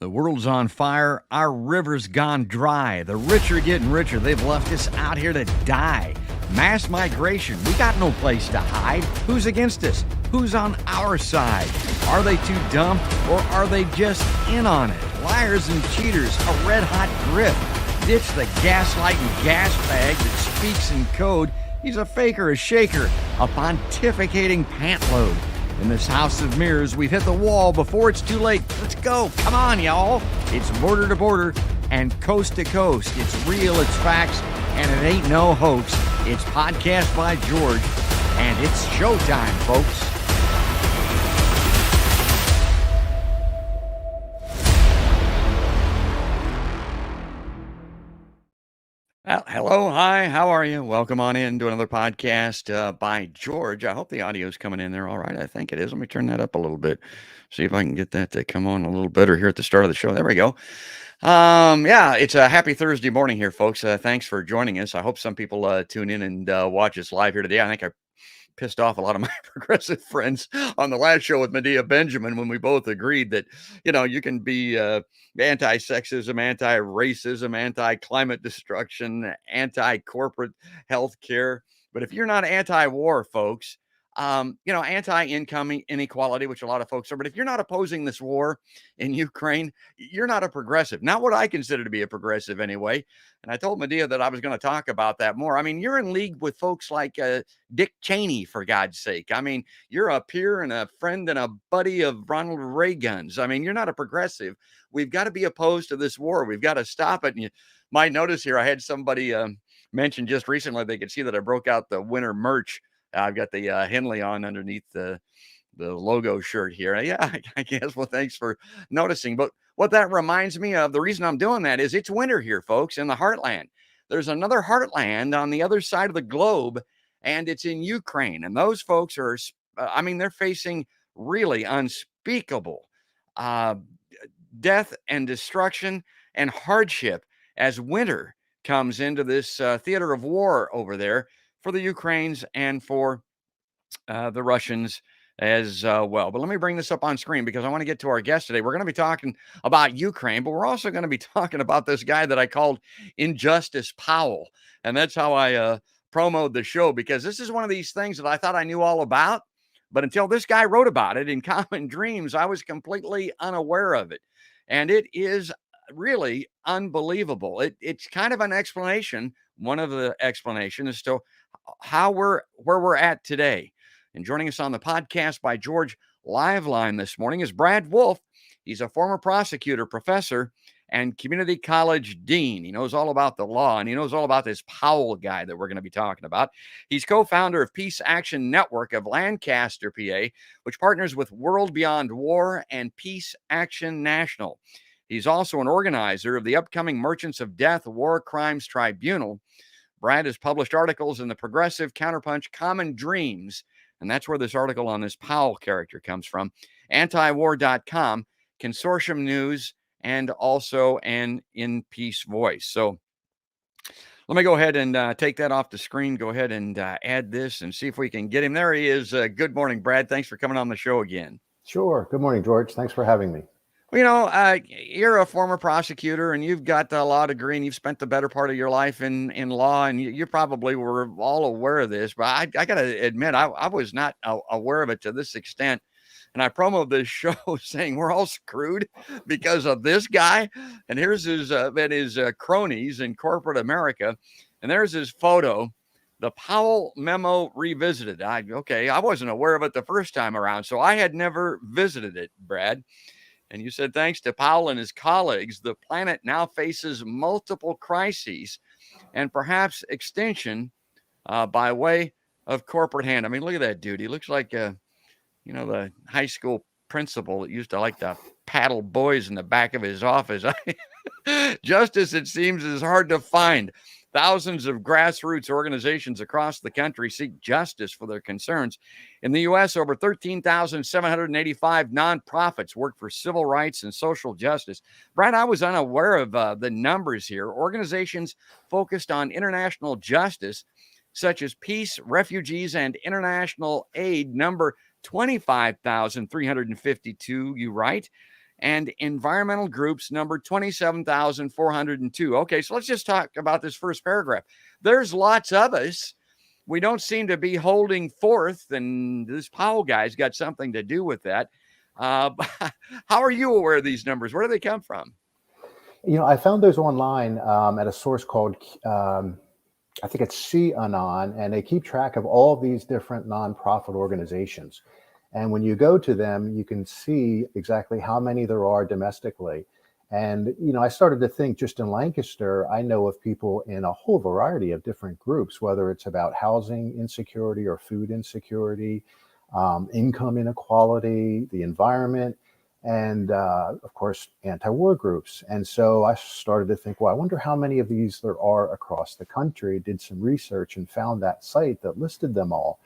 The world's on fire. Our river's gone dry. The rich are getting richer. They've left us out here to die. Mass migration. We got no place to hide. Who's against us? Who's on our side? Are they too dumb or are they just in on it? Liars and cheaters, a red-hot grip. Ditch the gaslighting gas bag that speaks in code. He's a faker, a shaker, a pontificating pantload. In this house of mirrors, we've hit the wall before it's too late. Let's go. Come on, y'all. It's border to border and coast to coast. It's real, it's facts, and it ain't no hoax. It's Podcast by George, and it's showtime, folks. Well, hello, hi, how are you? Welcome on in to another podcast by George. I hope the audio is coming in there all right. I think it is. Let me turn that up a little bit. See if I can get that to come on a little better here at the start of the show. There we go. Yeah, it's a happy Thursday morning here, folks. Thanks for joining us. I hope some people tune in and watch us live here today. I think I pissed off a lot of my progressive friends on the last show with Medea Benjamin when we both agreed that, you can be anti-sexism, anti-racism, anti-climate destruction, anti-corporate health care. But if you're not anti-war, folks, anti-income inequality, which a lot of folks are, but if you're not opposing this war in Ukraine, you're not a progressive. Not what I consider to be a progressive anyway. And I told Medea that I was going to talk about that more. I mean, you're in league with folks like Dick Cheney, for God's sake. I mean, you're a peer and a friend and a buddy of Ronald Reagan's. I mean, you're not a progressive. We've got to be opposed to this war. We've got to stop it. And you might notice here, I had somebody mention just recently, they could see that I broke out the winter merch. I've got the Henley on underneath the logo shirt here. Yeah, I guess. Well, thanks for noticing. But what that reminds me of, the reason I'm doing that is it's winter here, folks, in the heartland. There's another heartland on the other side of the globe, and it's in Ukraine. And those folks are, they're facing really unspeakable death and destruction and hardship as winter comes into this theater of war over there for the Ukrainians and for the Russians as well. But let me bring this up on screen because I want to get to our guest today. We're going to be talking about Ukraine, but we're also going to be talking about this guy that I called Injustice Powell. And that's how I promoted the show, because this is one of these things that I thought I knew all about. But until this guy wrote about it in Common Dreams, I was completely unaware of it. And it is really unbelievable. It's kind of an explanation, one of the explanations as to where we're at today. And joining us on the Podcast by George live line this morning is Brad Wolf. He's a former prosecutor, professor, and community college dean. He knows all about the law, and he knows all about this Powell guy that we're going to be talking about. He's co-founder of Peace Action Network of Lancaster, PA, which partners with World Beyond War and Peace Action National. He's also an organizer of the upcoming Merchants of Death War Crimes Tribunal. Brad has published articles in the progressive counterpunch Common Dreams, and that's where this article on this Powell character comes from, antiwar.com, Consortium News, and also an In Peace Voice. So let me go ahead and take that off the screen. Go ahead and add this and see if we can get him. There he is. Good morning, Brad. Thanks for coming on the show again. Sure. Good morning, George. Thanks for having me. Well, you're a former prosecutor and you've got a law degree and you've spent the better part of your life in law, and you probably were all aware of this, but I got to admit, I was not aware of it to this extent. And I promoted this show saying we're all screwed because of this guy. And here's his cronies in corporate America. And there's his photo, the Powell Memo Revisited. I wasn't aware of it the first time around, so I had never visited it, Brad. And you said, thanks to Powell and his colleagues, the planet now faces multiple crises and perhaps extinction by way of corporate hand. I mean, look at that dude. He looks like, the high school principal that used to like to paddle boys in the back of his office. Justice, it seems, is hard to find. Thousands of grassroots organizations across the country seek justice for their concerns. In the U.S., over 13,785 nonprofits work for civil rights and social justice. Brad, I was unaware of the numbers here. Organizations focused on international justice, such as peace, refugees, and international aid, number 25,352, you write. and environmental groups number 27,402. Okay, so let's just talk about this first paragraph. There's lots of us. We don't seem to be holding forth, and this Powell guy's got something to do with that. How are you aware of these numbers? Where do they come from? I found those online at a source called, I think it's CAnon, and they keep track of all of these different nonprofit organizations. And when you go to them, you can see exactly how many there are domestically. And, I started to think just in Lancaster, I know of people in a whole variety of different groups, whether it's about housing insecurity or food insecurity, income inequality, the environment, and of course, anti-war groups. And so I started to think, well, I wonder how many of these there are across the country. Did some research and found that site that listed them all.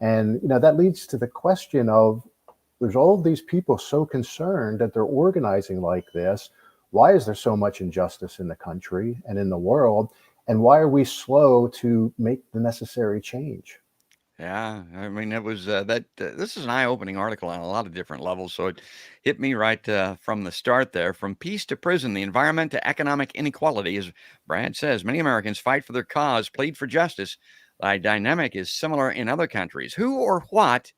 And, that leads to the question of, there's all of these people so concerned that they're organizing like this. Why is there so much injustice in the country and in the world? And why are we slow to make the necessary change? Yeah, I mean, it was this is an eye-opening article on a lot of different levels. So it hit me right from the start there. From peace to prison, the environment to economic inequality, as Brad says, many Americans fight for their cause, plead for justice. The dynamic is similar in other countries. Who or what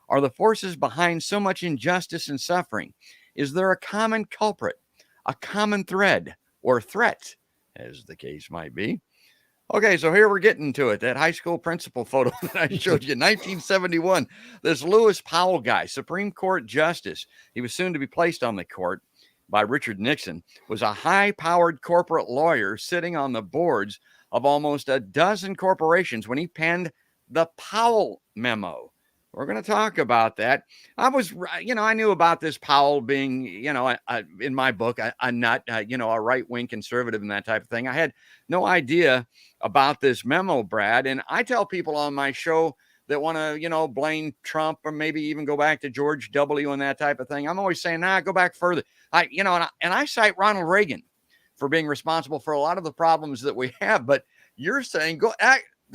are the forces behind so much injustice and suffering? Is there a common culprit, a common thread, or threat, as the case might be? Okay, so here we're getting to it. That high school principal photo that I showed you, 1971. This Lewis Powell guy, Supreme Court Justice, he was soon to be placed on the court by Richard Nixon, was a high-powered corporate lawyer sitting on the boards of almost a dozen corporations when he penned the Powell memo. We're going to talk about that. I knew about this Powell being, in my book, a nut, a right-wing conservative and that type of thing. I had no idea about this memo, Brad. And I tell people on my show that want to, blame Trump or maybe even go back to George W. and that type of thing. I'm always saying, go back further. I cite Ronald Reagan for being responsible for a lot of the problems that we have. But you're saying go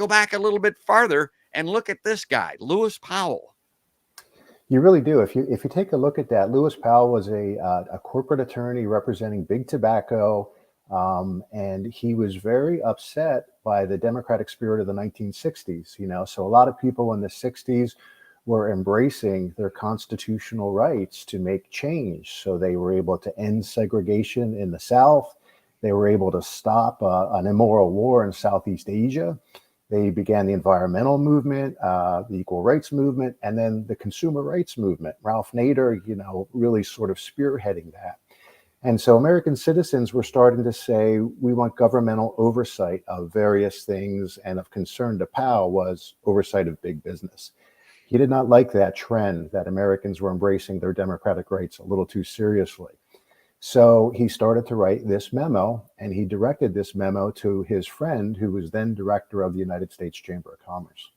back a little bit farther and look at this guy, Lewis Powell. You really do. If you take a look at that, Lewis Powell was a corporate attorney representing big tobacco, and he was very upset by the democratic spirit of the 1960s. So a lot of people in the 60s were embracing their constitutional rights to make change. So they were able to end segregation in the South. They were able to stop an immoral war in Southeast Asia. They began the environmental movement, the equal rights movement, and then the consumer rights movement. Ralph Nader, really sort of spearheading that. And so American citizens were starting to say, we want governmental oversight of various things, and of concern to Powell was oversight of big business. He did not like that trend that Americans were embracing their democratic rights a little too seriously. So he started to write this memo, and he directed this memo to his friend, who was then director of the United States Chamber of Commerce.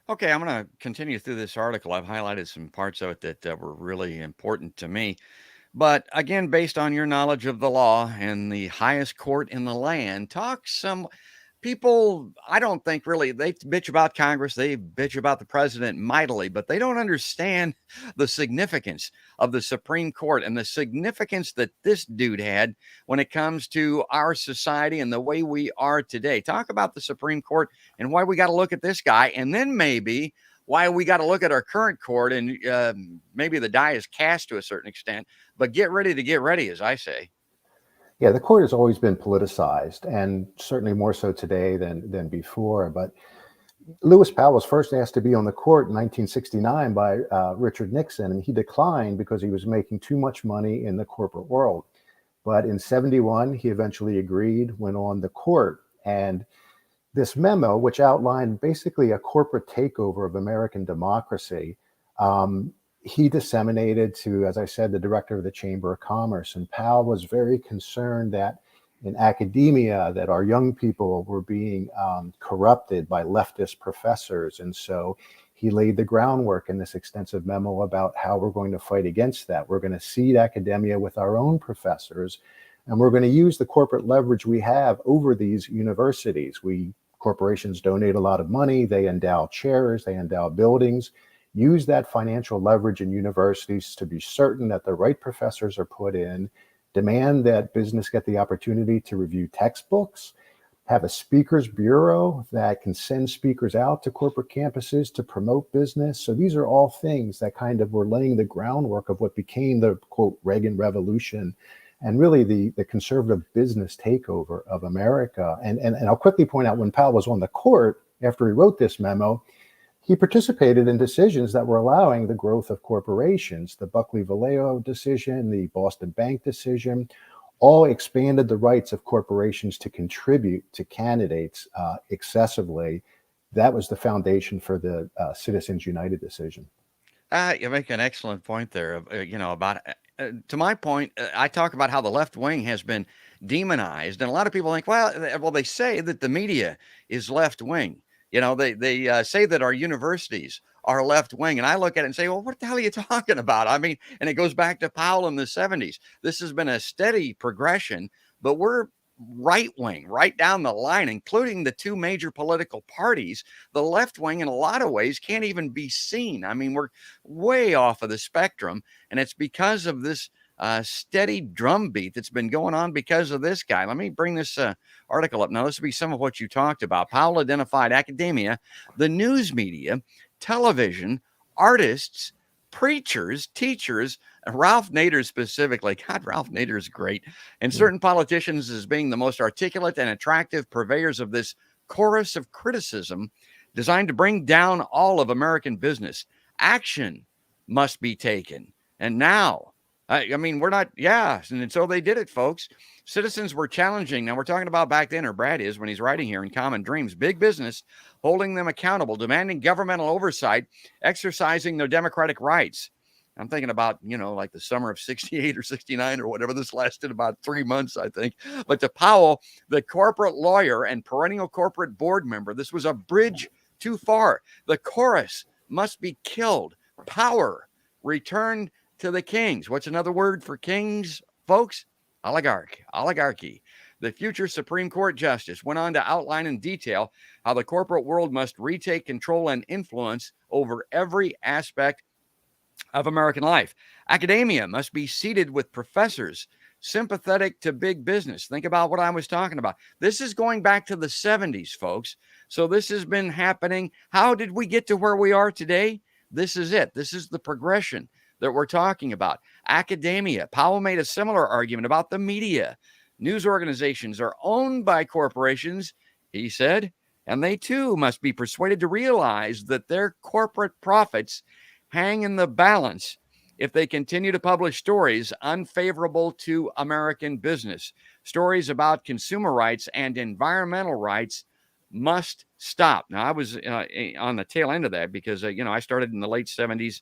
Okay, I'm going to continue through this article. I've highlighted some parts of it that were really important to me. But again, based on your knowledge of the law and the highest court in the land, people, I don't think really, they bitch about Congress, they bitch about the president mightily, but they don't understand the significance of the Supreme Court and the significance that this dude had when it comes to our society and the way we are today. Talk about the Supreme Court and why we got to look at this guy, and then maybe why we got to look at our current court, and maybe the die is cast to a certain extent, but get ready, as I say. Yeah, the court has always been politicized, and certainly more so today than before. But Lewis Powell was first asked to be on the court in 1969 by Richard Nixon, and he declined because he was making too much money in the corporate world. But in 71, he eventually agreed, went on the court. And this memo, which outlined basically a corporate takeover of American democracy, he disseminated to, as I said, the director of the Chamber of Commerce. And Powell was very concerned that in academia, that our young people were being corrupted by leftist professors. And so he laid the groundwork in this extensive memo about how we're going to fight against that. We're going to seed academia with our own professors, and we're going to use the corporate leverage we have over these universities. Corporations donate a lot of money, they endow chairs, they endow buildings. use that financial leverage in universities to be certain that the right professors are put in, demand that business get the opportunity to review textbooks, have a speakers bureau that can send speakers out to corporate campuses to promote business. So these are all things that kind of were laying the groundwork of what became the, quote, Reagan Revolution, and really the conservative business takeover of America. And I'll quickly point out, when Powell was on the court, after he wrote this memo, he participated in decisions that were allowing the growth of corporations. The Buckley-Vallejo decision, the Boston Bank decision, all expanded the rights of corporations to contribute to candidates excessively. That was the foundation for the Citizens United decision. You make an excellent point there, about, to my point, I talk about how the left wing has been demonized. And a lot of people think, well, they say that the media is left wing. They say that our universities are left wing. And I look at it and say, well, what the hell are you talking about? I mean, and it goes back to Powell in the 70s. This has been a steady progression, but we're right wing, right down the line, including the two major political parties. The left wing, in a lot of ways, can't even be seen. I mean, we're way off of the spectrum, and it's because of this steady drumbeat that's been going on because of this guy. Let me bring this article up. Now, this will be some of what you talked about. Powell identified academia, the news media, television, artists, preachers, teachers, Ralph Nader specifically. God, Ralph Nader is great. And certain politicians as being the most articulate and attractive purveyors of this chorus of criticism designed to bring down all of American business. Action must be taken. And now, we're not, and so they did it, folks. Citizens were challenging. Now, we're talking about back then, or Brad is when he's writing here in Common Dreams, big business, holding them accountable, demanding governmental oversight, exercising their democratic rights. I'm thinking about, like the summer of 68 or 69 or whatever. This lasted about 3 months, I think. But to Powell, the corporate lawyer and perennial corporate board member, this was a bridge too far. The chorus must be killed. Power returned to the kings. What's another word for kings, folks? Oligarchy. The future Supreme Court Justice went on to outline in detail how the corporate world must retake control and influence over every aspect of American life. Academia must be seated with professors sympathetic to big business. Think about what I was talking about. This is going back to the 70s, folks. So this has been happening. How did we get to where we are today? This is it. This is the progression that we're talking about. Academia. Powell made a similar argument about the media. News organizations are owned by corporations, he said, and they too must be persuaded to realize that their corporate profits hang in the balance if they continue to publish stories unfavorable to American business. Stories about consumer rights and environmental rights must stop. Now, I was on the tail end of that because, I started in the late 70s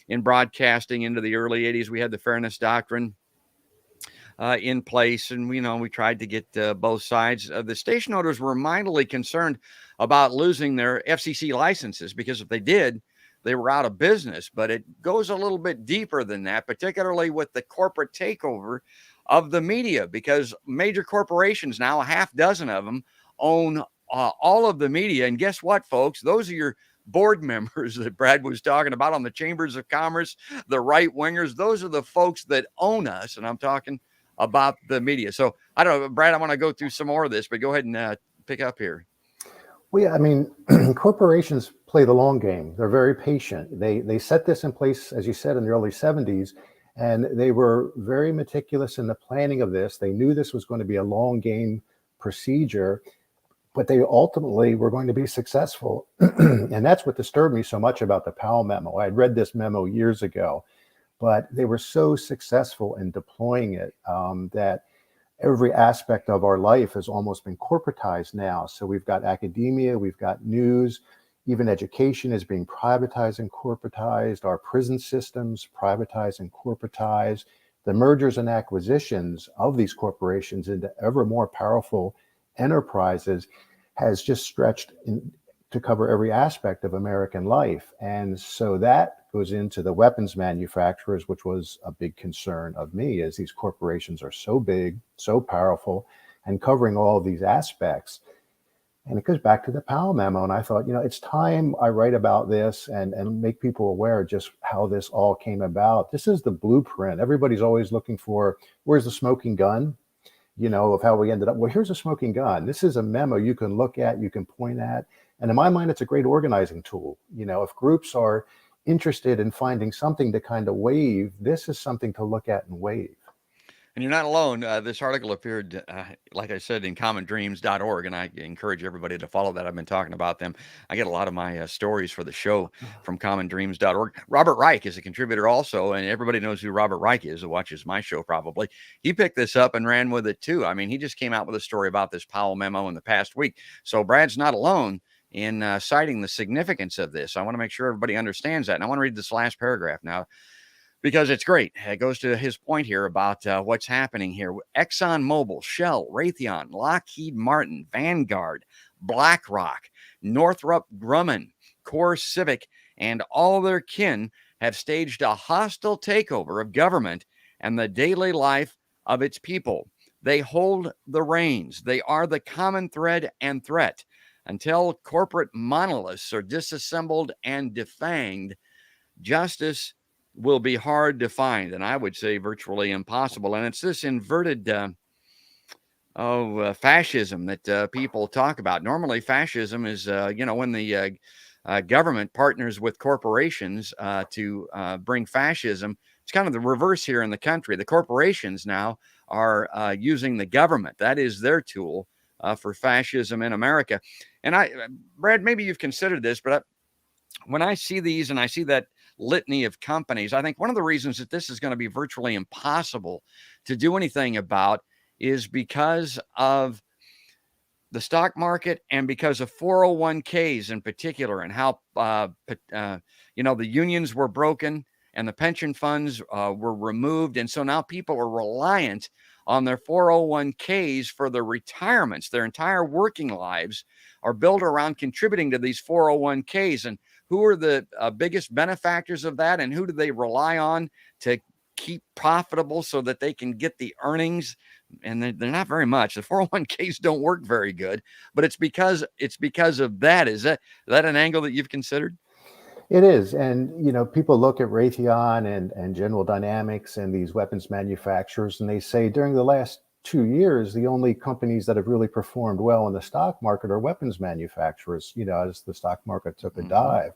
in broadcasting into the early 80s. We had the Fairness Doctrine in place, and we tried to get both sides. The station owners were mightily concerned about losing their FCC licenses because if they did, they were out of business. But it goes a little bit deeper than that, particularly with the corporate takeover of the media, because major corporations now, a half dozen of them, own all of the media. And guess what, folks? Those are your board members that Brad was talking about on the chambers of commerce, the right wingers. Those are the folks that own us. And I'm talking about the media. So I don't know, Brad, I want to go through some more of this, but go ahead and pick up here. Well, yeah, corporations play the long game. They're very patient. They set this in place, as you said, in the early 70s, and they were very meticulous in the planning of this. They knew this was going to be a long game procedure, but they ultimately were going to be successful. And that's what disturbed me so much about the Powell memo. I had read this memo years ago, but they were so successful in deploying it that every aspect of our life has almost been corporatized now. So we've got academia, we've got news, even education is being privatized and corporatized, our prison systems privatized and corporatized. The mergers and acquisitions of these corporations into ever more powerful enterprises has just stretched to cover every aspect of American life. And so that goes into the weapons manufacturers, which was a big concern of me, as these corporations are so big, so powerful, and covering all of these aspects. And it goes back to the Powell memo. And I thought, it's time I write about this and make people aware of just how this all came about. This is the blueprint. Everybody's always looking for, where's the smoking gun, of how we ended up. Well, here's a smoking gun. This is a memo you can look at, you can point at. And in my mind, it's a great organizing tool. If groups are interested in finding something to kind of wave, this is something to look at and wave. And you're not alone. This article appeared, like I said, in commondreams.org, and I encourage everybody to follow that. I've been talking about them. I get a lot of my stories for the show from commondreams.org. Robert Reich is a contributor also, and everybody knows who Robert Reich is who watches my show probably. He picked this up and ran with it too. I mean, he just came out with a story about this Powell memo in the past week. So Brad's not alone in citing the significance of this. I want to make sure everybody understands that. And I want to read this last paragraph now, because it's great. It goes to his point here about what's happening here. ExxonMobil, Shell, Raytheon, Lockheed Martin, Vanguard, BlackRock, Northrop Grumman, Core Civic, and all their kin have staged a hostile takeover of government and the daily life of its people. They hold the reins. They are the common thread and threat. Until corporate monoliths are disassembled and defanged, justice will be hard to find, and I would say virtually impossible. And it's this inverted fascism that people talk about. Normally, fascism is, when the government partners with corporations to bring fascism. It's kind of the reverse here in the country. The corporations now are using the government. That is their tool for fascism in America. And Brad, maybe you've considered this, but when I see these and I see that litany of companies, I think one of the reasons that this is going to be virtually impossible to do anything about is because of the stock market and because of 401ks in particular, and how, the unions were broken and the pension funds were removed. And so now people are reliant on their 401ks for their retirements. Their entire working lives are built around contributing to these 401ks. And who are the biggest benefactors of that? And who do they rely on to keep profitable so that they can get the earnings? And they're not very much. The 401ks don't work very good, but it's because of that. Is that an angle that you've considered? It is. And, people look at Raytheon and General Dynamics and these weapons manufacturers, and they say during the last 2 years, the only companies that have really performed well in the stock market are weapons manufacturers, as the stock market took a dive.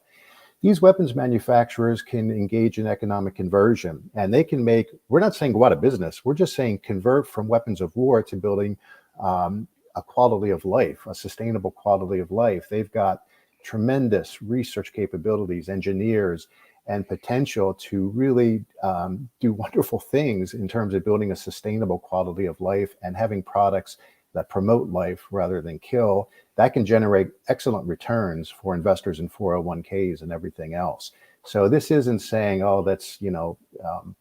These weapons manufacturers can engage in economic conversion, and they can we're not saying go out of business, we're just saying convert from weapons of war to building a quality of life, a sustainable quality of life. They've got tremendous research capabilities, engineers, and potential to really do wonderful things in terms of building a sustainable quality of life and having products that promote life rather than kill. That can generate excellent returns for investors in 401ks and everything else. So this isn't saying, oh, let's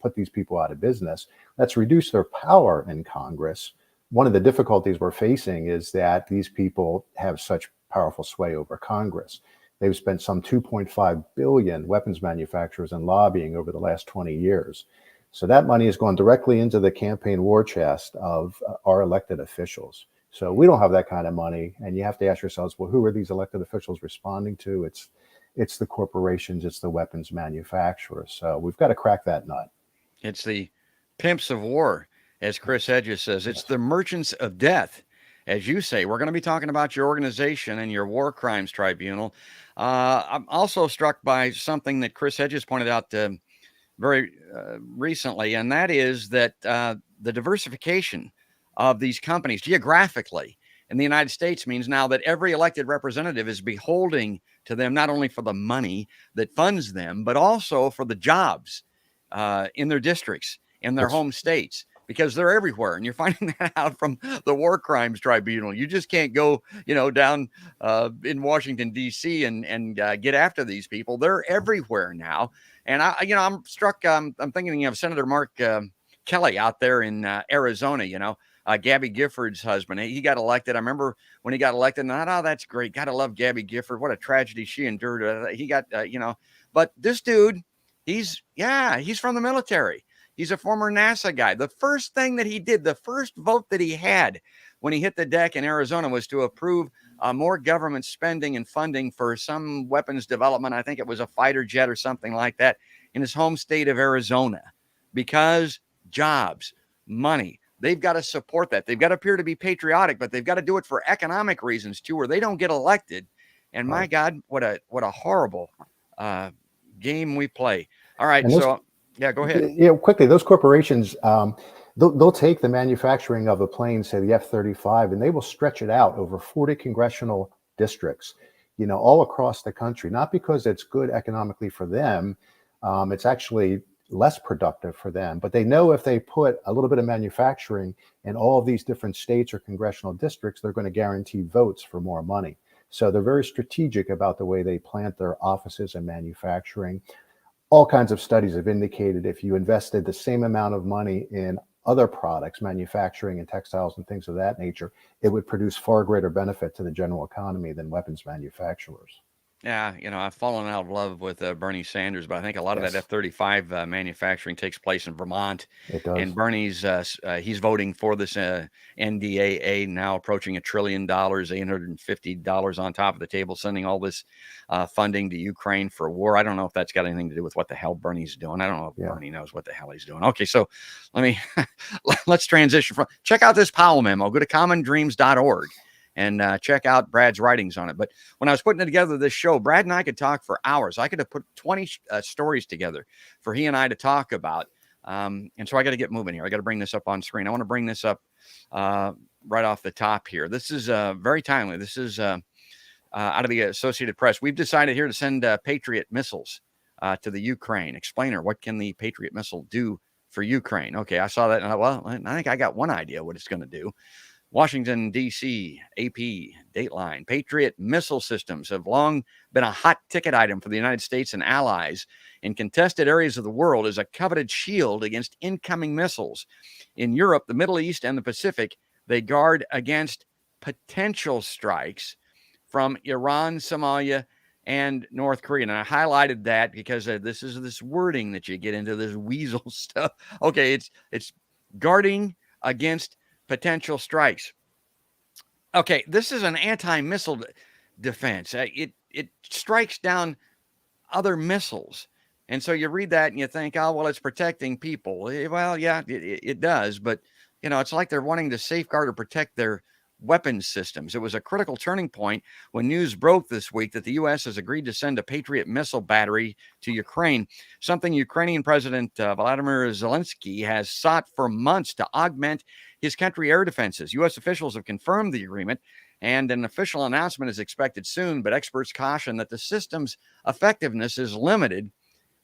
put these people out of business. Let's reduce their power in Congress. One of the difficulties we're facing is that these people have such powerful sway over Congress. They've spent some $2.5 billion, weapons manufacturers, and lobbying over the last 20 years. So that money has gone directly into the campaign war chest of our elected officials. So we don't have that kind of money. And you have to ask yourselves, well, who are these elected officials responding to? It's the corporations, it's the weapons manufacturers. So we've got to crack that nut. It's the pimps of war, as Chris Hedges says. It's the merchants of death. As you say, we're going to be talking about your organization and your War Crimes Tribunal. I'm also struck by something that Chris Hedges pointed out very recently, and that is that the diversification of these companies geographically in the United States means now that every elected representative is beholding to them, not only for the money that funds them, but also for the jobs in their districts, in their home states, because they're everywhere. And you're finding that out from the War Crimes Tribunal. You just can't go, down in Washington, D.C. and get after these people. They're everywhere now. And I'm struck. I'm thinking of Senator Mark Kelly out there in Arizona, Gabby Gifford's husband. He got elected. I remember when he got elected, and I thought, oh, that's great. Gotta love Gabby Gifford. What a tragedy she endured. He got, but this dude, he's from the military. He's a former NASA guy. The first thing that he did, the first vote that he had when he hit the deck in Arizona was to approve more government spending and funding for some weapons development. I think it was a fighter jet or something like that in his home state of Arizona, because jobs, money, they've got to support that. They've got to appear to be patriotic, but they've got to do it for economic reasons too, or they don't get elected. And my God, what a horrible game we play. All right, And those, so yeah, go ahead. quickly, those corporations, they'll take the manufacturing of a plane, say the F-35, and they will stretch it out over 40 congressional districts, all across the country. Not because it's good economically for them, it's actually less productive for them. But they know if they put a little bit of manufacturing in all of these different states or congressional districts, they're going to guarantee votes for more money. So they're very strategic about the way they plant their offices and manufacturing. All kinds of studies have indicated if you invested the same amount of money in other products, manufacturing and textiles and things of that nature, it would produce far greater benefit to the general economy than weapons manufacturers. Yeah, I've fallen out of love with Bernie Sanders, but I think a lot of that Yes, F-35 manufacturing takes place in Vermont, it and does. Bernie's he's voting for this NDAA, now approaching $1 trillion, $850 on top of the table, sending all this funding to Ukraine for war. I don't know if that's got anything to do with what the hell Bernie's doing. I don't know if Yeah. Bernie knows what the hell he's doing. Okay, so let's transition from. Check out this Powell memo. Go to commondreams.org. And check out Brad's writings on it. But when I was putting together this show, Brad and I could talk for hours. I could have put 20 stories together for he and I to talk about. And so I got to get moving here. I got to bring this up on screen. I want to bring this up right off the top here. This is very timely. This is out of the Associated Press. We've decided here to send Patriot missiles to the Ukraine. Explainer, what can the Patriot missile do for Ukraine? Okay, I saw that. And I think I got one idea what it's going to do. Washington, D.C., AP, Dateline. Patriot missile systems have long been a hot ticket item for the United States and allies in contested areas of the world as a coveted shield against incoming missiles. In Europe, the Middle East, and the Pacific, they guard against potential strikes from Iran, Somalia, and North Korea. And I highlighted that because this is this wording that you get into, this weasel stuff. Okay, it's guarding against potential strikes. Okay, this is an anti-missile defense. It strikes down other missiles. And so you read that and you think, oh, well, it's protecting people. Well, yeah, it does. But, it's like they're wanting to safeguard or protect their weapons systems. It was a critical turning point when news broke this week that the U.S. has agreed to send a Patriot missile battery to Ukraine, something Ukrainian President Vladimir Zelensky has sought for months to augment his country air defenses. U.S. officials have confirmed the agreement, and an official announcement is expected soon, but experts caution that the system's effectiveness is limited,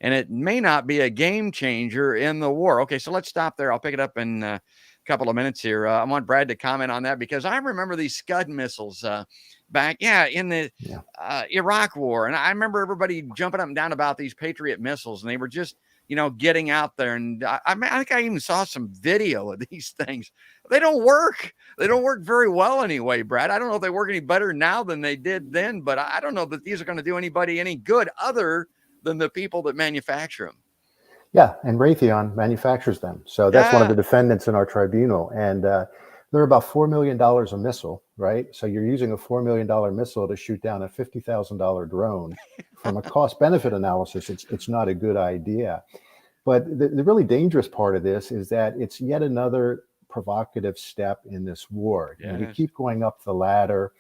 and it may not be a game changer in the war. Okay, so let's stop there. I'll pick it up in couple of minutes here. I want Brad to comment on that because I remember these Scud missiles back, in the Iraq War. And I remember everybody jumping up and down about these Patriot missiles, and they were just, getting out there. And I think I even saw some video of these things. They don't work. They don't work very well anyway, Brad. I don't know if they work any better now than they did then, but I don't know that these are going to do anybody any good other than the people that manufacture them. Yeah, and Raytheon manufactures them. So that's one of the defendants in our tribunal. And they're about $4 million a missile, right? So you're using a $4 million missile to shoot down a $50,000 drone. From a cost-benefit analysis, it's not a good idea. But the really dangerous part of this is that it's yet another provocative step in this war. Yes. We keep going up the ladder.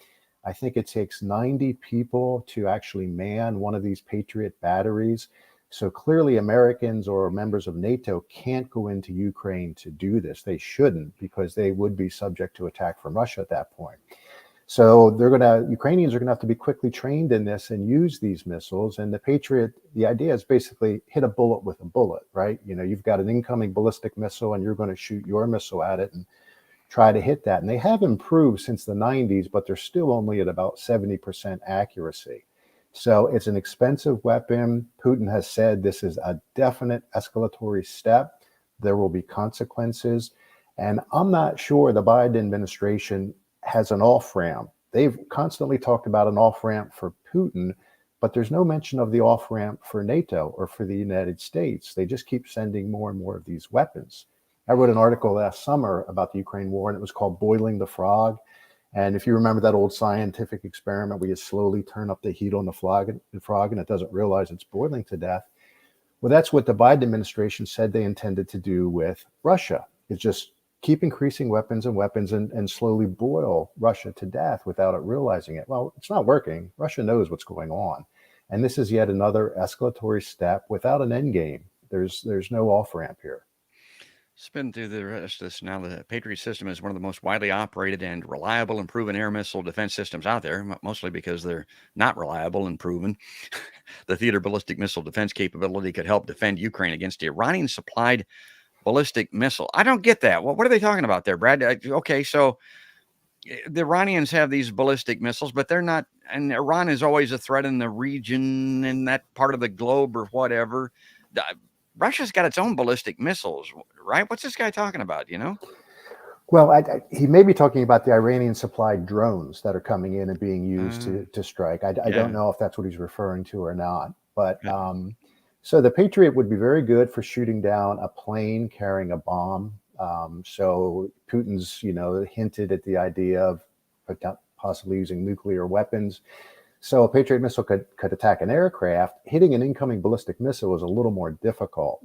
I think it takes 90 people to actually man one of these Patriot batteries. So clearly Americans or members of NATO can't go into Ukraine to do this. They shouldn't, because they would be subject to attack from Russia at that point. So Ukrainians are gonna have to be quickly trained in this and use these missiles. And the Patriot, the idea is basically hit a bullet with a bullet, right? You've got an incoming ballistic missile and you're gonna shoot your missile at it and try to hit that. And they have improved since the 90s, but they're still only at about 70% accuracy. So it's an expensive weapon. Putin has said this is a definite escalatory step. There will be consequences. And I'm not sure the Biden administration has an off-ramp. They've constantly talked about an off-ramp for Putin, but there's no mention of the off-ramp for NATO or for the United States. They just keep sending more and more of these weapons. I wrote an article last summer about the Ukraine war, and it was called Boiling the Frog. And if you remember that old scientific experiment where you slowly turn up the heat on the frog and it doesn't realize it's boiling to death. Well, that's what the Biden administration said they intended to do with Russia, is just keep increasing weapons and slowly boil Russia to death without it realizing it. Well, it's not working. Russia knows what's going on. And this is yet another escalatory step without an end game. There's no off-ramp here. Spin through the rest of this now. The Patriot system is one of the most widely operated and reliable and proven air missile defense systems out there, mostly because they're not reliable and proven. The theater ballistic missile defense capability could help defend Ukraine against Iranian-supplied ballistic missile. I don't get that. What are they talking about there, Brad? Okay, so the Iranians have these ballistic missiles, but they're not, and Iran is always a threat in the region, in that part of the globe or whatever. Russia's got its own ballistic missiles, right? What's this guy talking about, you know? Well, he may be talking about the Iranian-supplied drones that are coming in and being used to strike. I don't know if that's what he's referring to or not. But so the Patriot would be very good for shooting down a plane carrying a bomb. So Putin's, hinted at the idea of possibly using nuclear weapons. So a Patriot missile could attack an aircraft. Hitting an incoming ballistic missile is a little more difficult.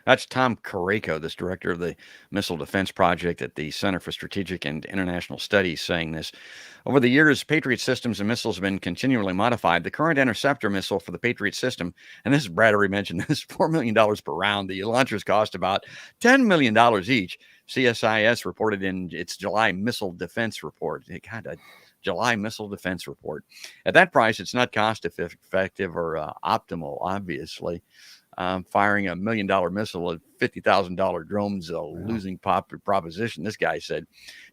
That's Tom Kareko, this director of the Missile Defense Project at the Center for Strategic and International Studies, saying this. Over the years, Patriot systems and missiles have been continually modified. The current interceptor missile for the Patriot system, and this is Brad already mentioned this, $4 million per round. The launchers cost about $10 million each. CSIS reported in its July Missile Defense Report. July Missile Defense Report. At that price, it's not cost effective or optimal, obviously. Firing $1 million missile at $50,000 drones, a losing proposition, this guy said.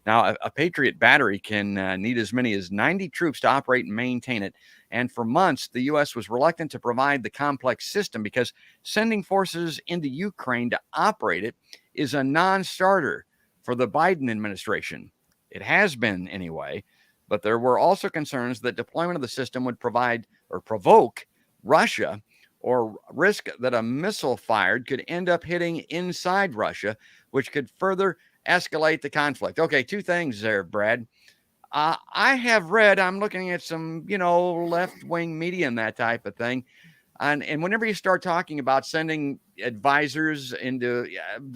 Now, a Patriot battery can need as many as 90 troops to operate and maintain it. And for months, the U.S. was reluctant to provide the complex system because sending forces into Ukraine to operate it is a non-starter for the Biden administration. It has been anyway. But there were also concerns that deployment of the system would provoke Russia, or risk that a missile fired could end up hitting inside Russia, which could further escalate the conflict. Okay, two things there, Brad. I have read, I'm looking at some, left-wing media and that type of thing. And whenever you start talking about sending advisors into,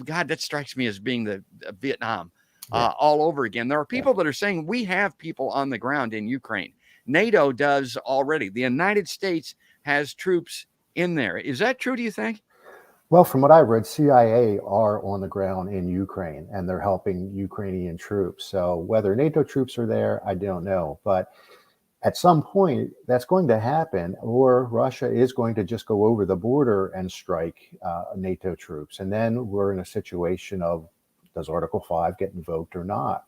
God, that strikes me as being the Vietnam. All over again. There are people that are saying we have people on the ground in Ukraine. NATO does already. The United States has troops in there. Is that true, do you think? Well, from what I've read, CIA are on the ground in Ukraine, and they're helping Ukrainian troops. So whether NATO troops are there, I don't know. But at some point, that's going to happen, or Russia is going to just go over the border and strike NATO troops. And then we're in a situation of, does Article 5 get invoked or not?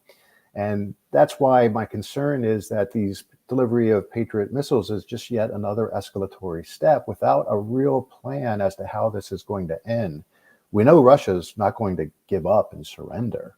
And that's why my concern is that these delivery of Patriot missiles is just yet another escalatory step without a real plan as to how this is going to end. We know Russia's not going to give up and surrender.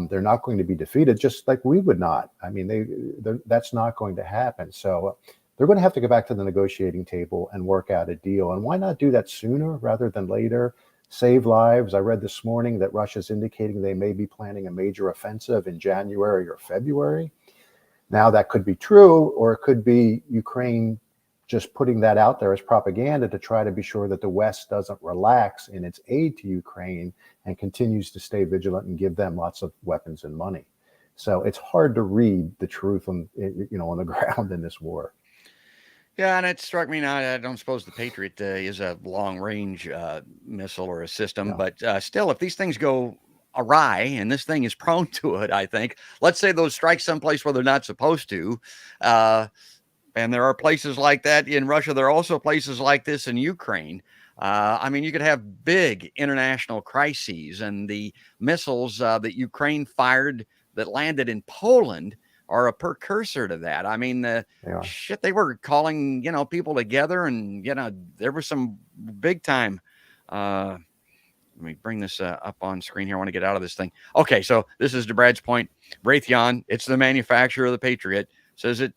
They're not going to be defeated, just like we would not. I mean, that's not going to happen. So they're going to have to go back to the negotiating table and work out a deal. And why not do that sooner rather than later? Save lives. I read this morning that Russia's indicating they may be planning a major offensive in January or February. Now, that could be true, or it could be Ukraine just putting that out there as propaganda to try to be sure that the West doesn't relax in its aid to Ukraine and continues to stay vigilant and give them lots of weapons and money. So it's hard to read the truth on the ground in this war. Yeah, and it struck me now. I don't suppose the Patriot is a long-range missile or a system, but still, if these things go awry, and this thing is prone to it, I think. Let's say those strike someplace where they're not supposed to, and there are places like that in Russia. There are also places like this in Ukraine. I mean, you could have big international crises, and the missiles that Ukraine fired that landed in Poland are a precursor to that. I mean, they were calling, people together, and, there was some big time. Let me bring this up on screen here. I want to get out of this thing. Okay, so this is to Brad's point. Raytheon, it's the manufacturer of the Patriot, says it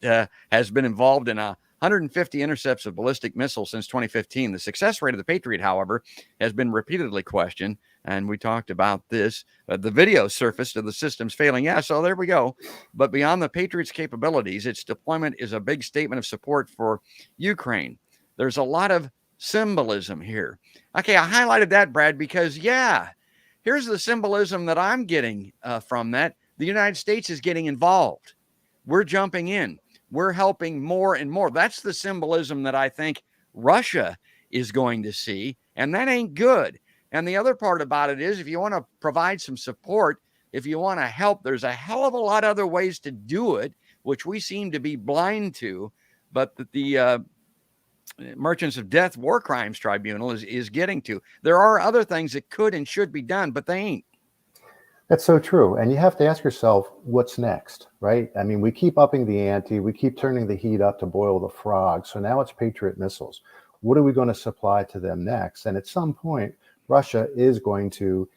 has been involved in a 150 intercepts of ballistic missiles since 2015. The success rate of the Patriot, however, has been repeatedly questioned. And we talked about this. The video surfaced of the systems failing. Yeah, so there we go. But beyond the Patriot's capabilities, its deployment is a big statement of support for Ukraine. There's a lot of symbolism here. Okay, I highlighted that, Brad, because, yeah, here's the symbolism that I'm getting from that. The United States is getting involved. We're jumping in. We're helping more and more. That's the symbolism that I think Russia is going to see, and that ain't good. And the other part about it is if you want to provide some support, if you want to help, there's a hell of a lot of other ways to do it, which we seem to be blind to. But the Merchants of Death War Crimes Tribunal is getting to. There are other things that could and should be done, but they ain't. That's so true. And you have to ask yourself, what's next, right? I mean, we keep upping the ante. We keep turning the heat up to boil the frog. So now it's Patriot missiles. What are we going to supply to them next? And at some point, Russia is going to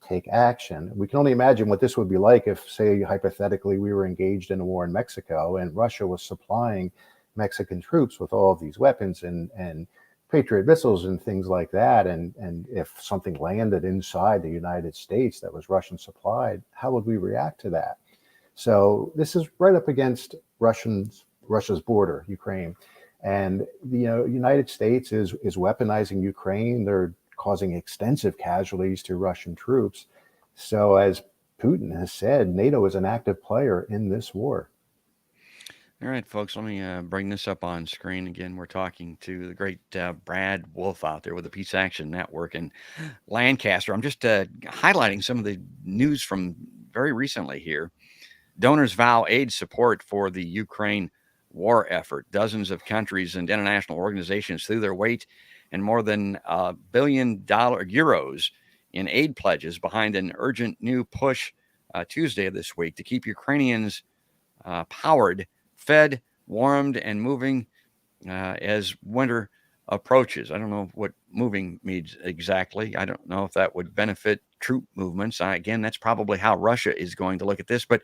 take action. We can only imagine what this would be like if, say, hypothetically, we were engaged in a war in Mexico and Russia was supplying Mexican troops with all of these weapons and Patriot missiles and things like that. And if something landed inside the United States that was Russian supplied, how would we react to that? So this is right up against Russia's border, Ukraine. And the United States is weaponizing Ukraine. They're causing extensive casualties to Russian troops. So as Putin has said, NATO is an active player in this war. All right, folks, let me bring this up on screen again. We're talking to the great Brad Wolf out there with the Peace Action Network in Lancaster. I'm just highlighting some of the news from very recently here. Donors vow aid support for the Ukraine war effort. Dozens of countries and international organizations threw their weight and more than €1 billion in aid pledges behind an urgent new push Tuesday of this week to keep Ukrainians powered, fed, warmed, and moving as winter approaches. I don't know what moving means exactly. I don't know if that would benefit troop movements. Again, that's probably how Russia is going to look at this. But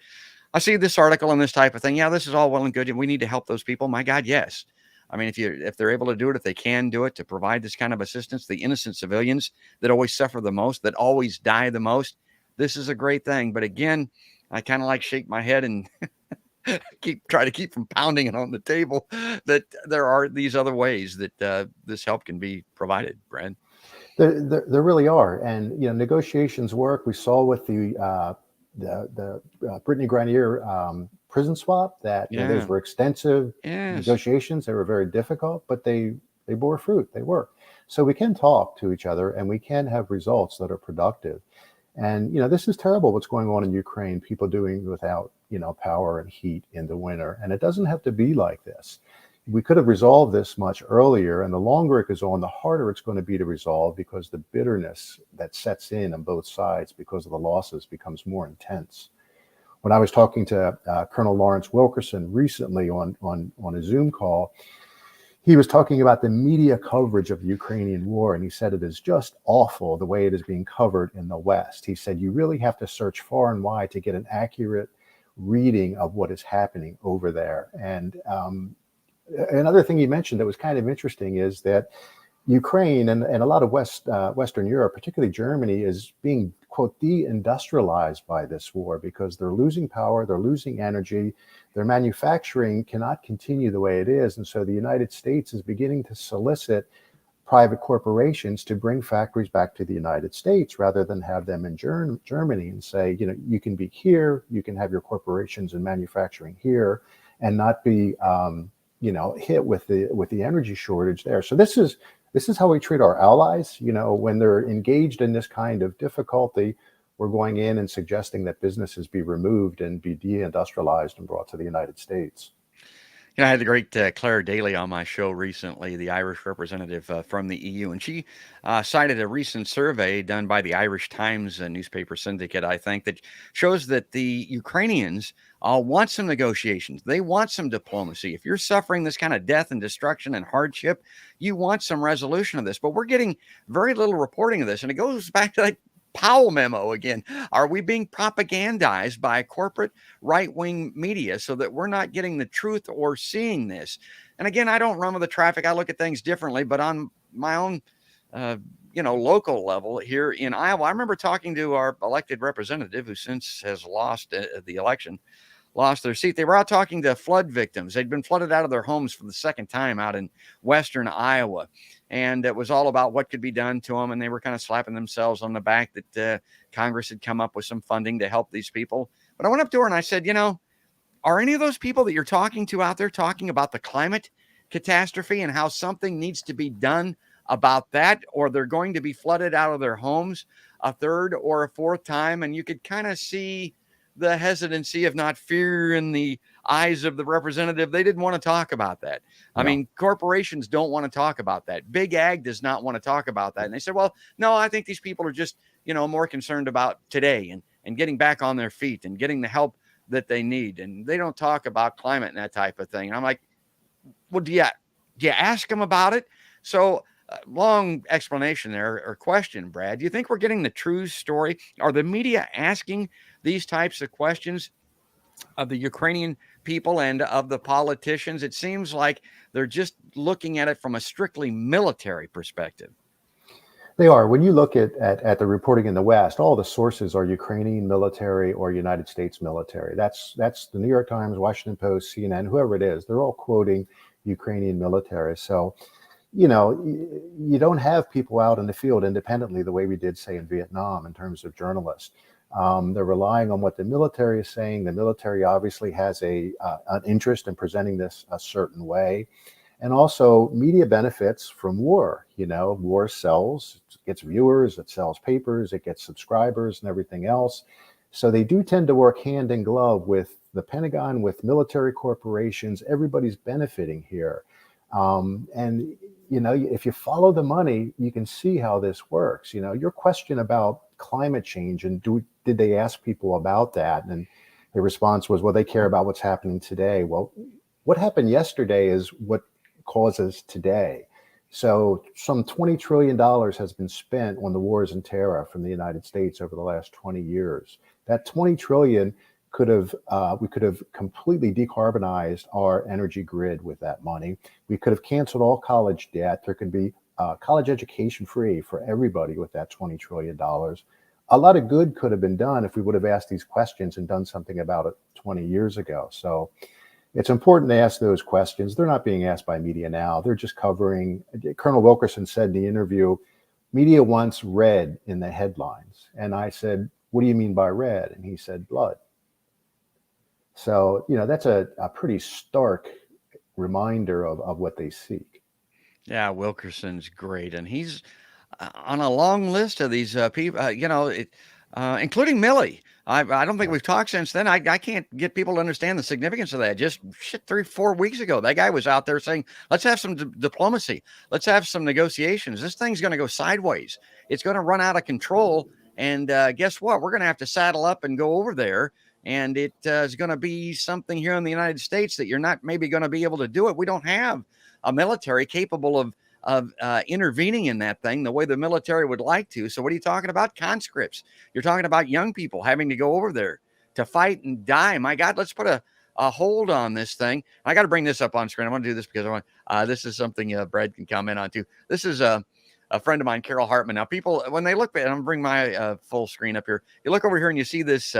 I see this article and this type of thing. Yeah, this is all well and good, and we need to help those people. My God, yes. I mean, if they're able to do it, if they can do it, to provide this kind of assistance, the innocent civilians that always suffer the most, that always die the most, this is a great thing. But again, I kind of like shake my head and try to keep from pounding it on the table that there are these other ways that this help can be provided, Brad. There really are. And, negotiations work. We saw with the Brittany Grenier prison swap that those were extensive negotiations. They were very difficult, but they bore fruit. They work. So we can talk to each other and we can have results that are productive. And, this is terrible what's going on in Ukraine, people doing without, power and heat in the winter. And it doesn't have to be like this. We could have resolved this much earlier. And the longer it goes on, the harder it's going to be to resolve because the bitterness that sets in on both sides because of the losses becomes more intense. When I was talking to Colonel Lawrence Wilkerson recently on a Zoom call, he was talking about the media coverage of the Ukrainian war, and he said it is just awful the way it is being covered in the West. He said you really have to search far and wide to get an accurate reading of what is happening over there. And another thing he mentioned that was kind of interesting is that Ukraine and a lot of Western Europe, particularly Germany, is being, quote, deindustrialized by this war because they're losing power, they're losing energy, their manufacturing cannot continue the way it is. And so the United States is beginning to solicit private corporations to bring factories back to the United States rather than have them in Germany and say, you can be here, you can have your corporations and manufacturing here and not be, hit with the energy shortage there. So this is how we treat our allies. When they're engaged in this kind of difficulty, we're going in and suggesting that businesses be removed and be deindustrialized and brought to the United States. I had the great Claire Daly on my show recently, the Irish representative from the EU, and she cited a recent survey done by the Irish Times newspaper syndicate, I think, that shows that the Ukrainians want some negotiations. They want some diplomacy. If you're suffering this kind of death and destruction and hardship, you want some resolution of this. But we're getting very little reporting of this. And it goes back to that, 10 years ago, 15 years ago, when we were talking about the War Crimes Tribunal. And again, this is all well and good, and we need to help those people. My God, yes. I mean, if you're able to do it, if they can do it, to provide this kind of assistance, the innocent civilians that always die the most, Powell memo again. Are we being propagandized by corporate right-wing media so that we're not getting the truth or seeing this? And again, I don't run with the traffic. I look at things differently, but on my own, uh, local level here in Iowa, I remember talking to our elected representative who since has lost the election, lost their seat. They were out talking to flood victims. They'd been flooded out of their homes for the second time out in western Iowa. And it was all about what could be done to them. And they were kind of slapping themselves on the back that Congress had come up with some funding to help these people. But I went up to her and I said, are any of those people that you're talking to out there talking about the climate catastrophe and how something needs to be done about that, or they're going to be flooded out of their homes a third or a fourth time? And you could kind of see the hesitancy, if not fear, in the eyes of the representative. They didn't want to talk about that. I mean, corporations don't want to talk about that. Big Ag does not want to talk about that. And they said, well, no, I think these people are just, more concerned about today and getting back on their feet and getting the help that they need. And they don't talk about climate and that type of thing. And I'm like, well, do you ask them about it? So long explanation there or question, Brad. Do you think we're getting the true story? Are the media asking these types of questions of the Ukrainian people and of the politicians? It seems like they're just looking at it from a strictly military perspective. They are. When you look at the reporting in the West, all the sources are Ukrainian military or United States military. That's the New York Times, Washington Post, CNN, whoever it is. They're all quoting Ukrainian military. So, you don't have people out in the field independently the way we did, say, in Vietnam in terms of journalists. They're relying on what the military is saying. The military obviously has an interest in presenting this a certain way. And also media benefits from war. War sells, it gets viewers, it sells papers, it gets subscribers and everything else. So they do tend to work hand in glove with the Pentagon, with military corporations. Everybody's benefiting here. And if you follow the money, you can see how this works. Your question about climate change and did they ask people about that? And the response was, well, they care about what's happening today. Well, what happened yesterday is what causes today. So some $20 trillion has been spent on the wars and terror from the United States over the last 20 years. That 20 trillion we could have completely decarbonized our energy grid with that money. We could have canceled all college debt. There could be college education free for everybody with that $20 trillion. A lot of good could have been done if we would have asked these questions and done something about it 20 years ago. So it's important to ask those questions. They're not being asked by media now. They're just covering. Colonel Wilkerson said in the interview, media wants red in the headlines. And I said, what do you mean by red? And he said, blood. So, that's a pretty stark reminder of what they seek. Yeah, Wilkerson's great. And he's on a long list of these people, including Milley. I don't think we've talked since then. I can't get people to understand the significance of that. Just 3-4 weeks ago, that guy was out there saying, let's have some diplomacy. Let's have some negotiations. This thing's going to go sideways. It's going to run out of control. And guess what? We're going to have to saddle up and go over there. And it is going to be something here in the United States that you're not maybe going to be able to do it. We don't have a military capable of intervening in that thing the way the military would like to. So what are you talking about? Conscripts. You're talking about young people having to go over there to fight and die. My God, let's put a hold on this thing. I got to bring this up on screen. I want to do this because I want, this is something Brad can comment on too. This is a friend of mine, Carol Hartman. Now people, when they look at, I'm going to bring my full screen up here. You look over here and you see this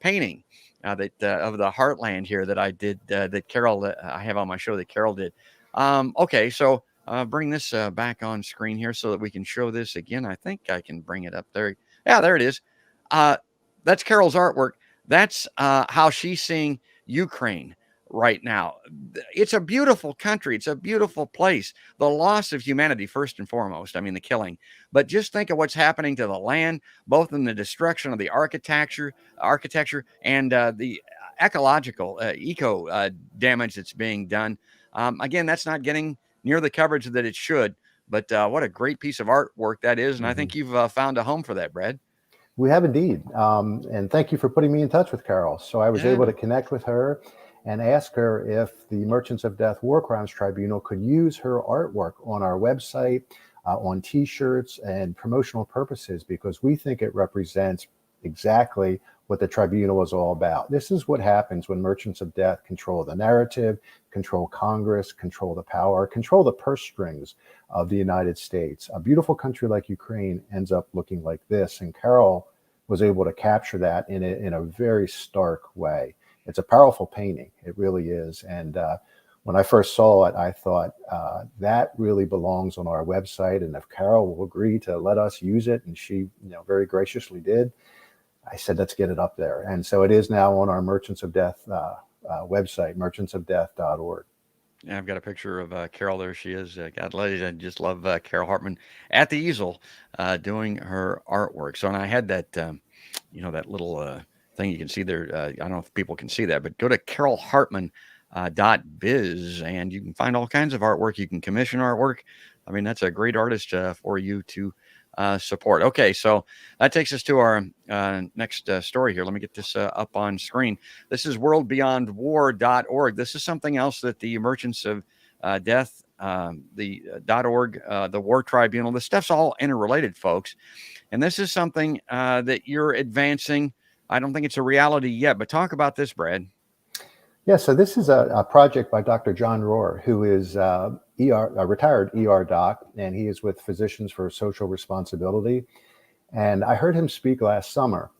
painting that of the Heartland here that I did, that Carol, I have on my show that Carol did. Okay, so bring this back on screen here so that we can show this again. I think I can bring it up there. Yeah, there it is. That's Carol's artwork. That's how she's seeing Ukraine right now. It's a beautiful country. It's a beautiful place. The loss of humanity, first and foremost. I mean, the killing. But just think of what's happening to the land, both in the destruction of the architecture, and the ecological, eco damage that's being done. Again, that's not getting near the coverage that it should. But what a great piece of artwork that is. And I think you've found a home for that, Brad. We have indeed. And thank you for putting me in touch with Carol. So I was able to connect with her and ask her if the Merchants of Death War Crimes Tribunal could use her artwork on our website. on T-shirts and promotional purposes, because we think it represents exactly what the tribunal is all about. This is what happens when merchants of death control the narrative, control Congress, control the power, control the purse strings of the United States. A beautiful country like Ukraine ends up looking like this, and Carol was able to capture that in a very stark way. It's a powerful painting. It really is. And when I first saw it, I thought that really belongs on our website. And if Carol will agree to let us use it, and she, very graciously did, I said, let's get it up there. And so it is now on our Merchants of Death website, merchantsofdeath.org. Yeah, I've got a picture of Carol. There she is. God ladies, I just love Carol Hartman at the easel doing her artwork. So, and I had that, that little thing you can see there. I don't know if people can see that, but go to carolhartman.biz and you can find all kinds of artwork. You can commission artwork. I mean, that's a great artist for you to support. Okay, so that takes us to our next story here. Let me get this up on screen. This is worldbeyondwar.org. This is something else that the Merchants of Death, the .org, the War Tribunal, this stuff's all interrelated, folks. And this is something that you're advancing. I don't think it's a reality yet, but talk about this, Brad. Yeah, so this is a project by Dr. John Rohr, who is a retired ER doc, and he is with Physicians for Social Responsibility. And I heard him speak last summer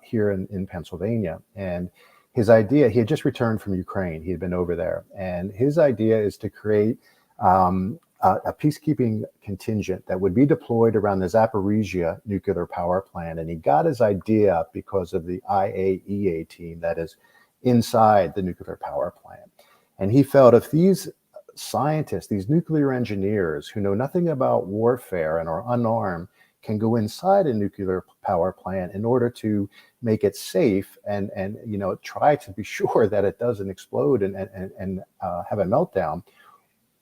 here in Pennsylvania. And his idea, he had just returned from Ukraine. He had been over there. And his idea is to create a peacekeeping contingent that would be deployed around the Zaporizhia nuclear power plant. And he got his idea because of the IAEA team that is inside the nuclear power plant. And he felt if these scientists, these nuclear engineers who know nothing about warfare and are unarmed can go inside a nuclear power plant in order to make it safe and try to be sure that it doesn't explode and have a meltdown,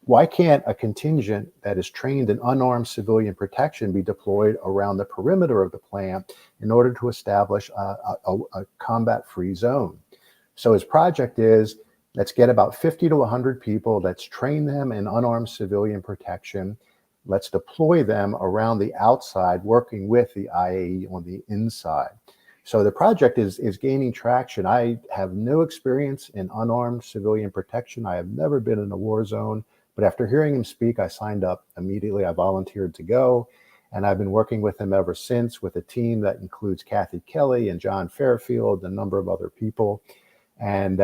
why can't a contingent that is trained in unarmed civilian protection be deployed around the perimeter of the plant in order to establish a combat-free zone? So his project is, let's get about 50 to 100 people, let's train them in unarmed civilian protection, let's deploy them around the outside, working with the IAE on the inside. So the project is gaining traction. I have no experience in unarmed civilian protection. I have never been in a war zone, but after hearing him speak, I signed up immediately. I volunteered to go, and I've been working with him ever since, with a team that includes Kathy Kelly and John Fairfield, and a number of other people. And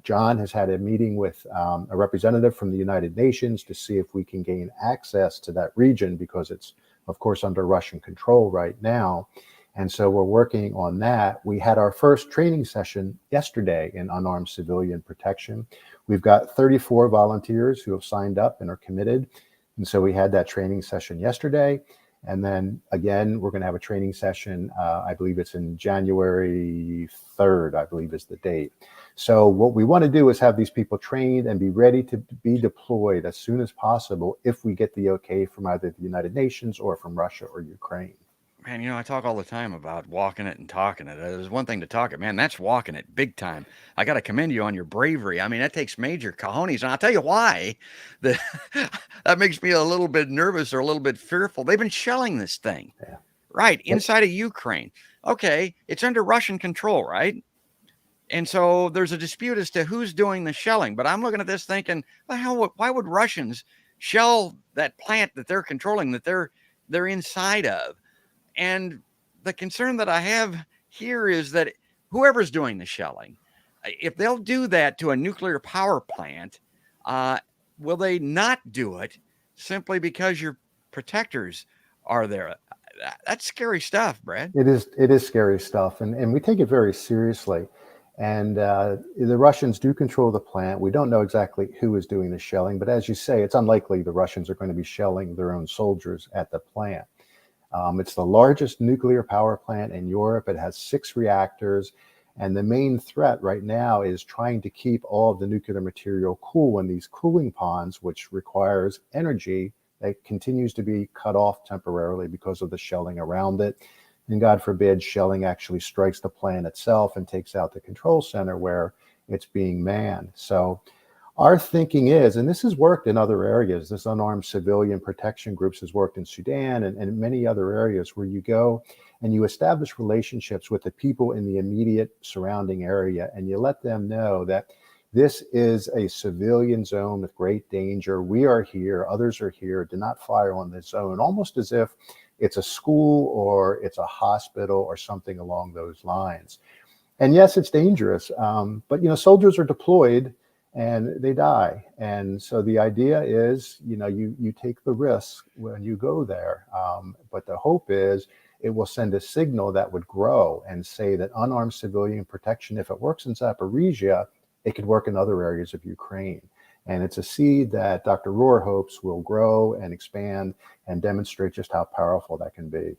John has had a meeting with a representative from the United Nations to see if we can gain access to that region, because it's, of course, under Russian control right now. And so we're working on that. We had our first training session yesterday in unarmed civilian protection. We've got 34 volunteers who have signed up and are committed. And so we had that training session yesterday. And then again, we're going to have a training session. I believe it's in January 3rd, I believe is the date. So what we want to do is have these people trained and be ready to be deployed as soon as possible if we get the okay from either the United Nations or from Russia or Ukraine. Man, I talk all the time about walking it and talking it. There's one thing to talk it, man. That's walking it big time. I got to commend you on your bravery. I mean, that takes major cojones. And I'll tell you why. That makes me a little bit nervous or a little bit fearful. They've been shelling this thing, right, inside of Ukraine. Okay, it's under Russian control, right? And so there's a dispute as to who's doing the shelling. But I'm looking at this thinking, why would Russians shell that plant that they're controlling, that they're inside of? And the concern that I have here is that whoever's doing the shelling, if they'll do that to a nuclear power plant, will they not do it simply because your protectors are there? That's scary stuff, Brad. It is scary stuff, and we take it very seriously. And the Russians do control the plant. We don't know exactly who is doing the shelling, but as you say, it's unlikely the Russians are going to be shelling their own soldiers at the plant. It's the largest nuclear power plant in Europe. It has 6 reactors. And the main threat right now is trying to keep all of the nuclear material cool in these cooling ponds, which requires energy that continues to be cut off temporarily because of the shelling around it. And God forbid, shelling actually strikes the plant itself and takes out the control center where it's being manned. So Our thinking is, and this has worked in other areas, this unarmed civilian protection groups has worked in Sudan and many other areas, where you go and you establish relationships with the people in the immediate surrounding area, and you let them know that this is a civilian zone with great danger. We are here, others are here, do not fire on this zone, almost as if it's a school or it's a hospital or something along those lines. And yes, it's dangerous, but soldiers are deployed and they die. And so the idea is, you take the risk when you go there. But the hope is it will send a signal that would grow and say that unarmed civilian protection, if it works in Zaporizhia, it could work in other areas of Ukraine. And it's a seed that Dr. Rohr hopes will grow and expand and demonstrate just how powerful that can be.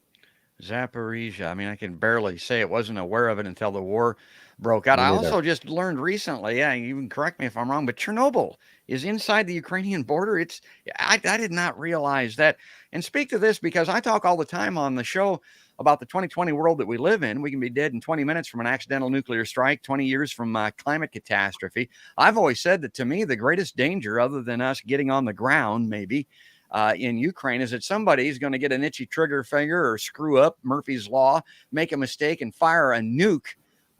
Zaporizhia. I mean, I can barely say it. Wasn't aware of it until the war broke out. Me I neither. also just learned recently, yeah, you can correct me if I'm wrong, but Chernobyl is inside the Ukrainian border. I did not realize that. And speak to this because I talk all the time on the show about the 2020 world that we live in. We can be dead in 20 minutes from an accidental nuclear strike, 20 years from climate catastrophe. I've always said that to me, the greatest danger, other than us getting on the ground, maybe, in Ukraine, is that somebody's going to get an itchy trigger finger or screw up Murphy's Law, make a mistake and fire a nuke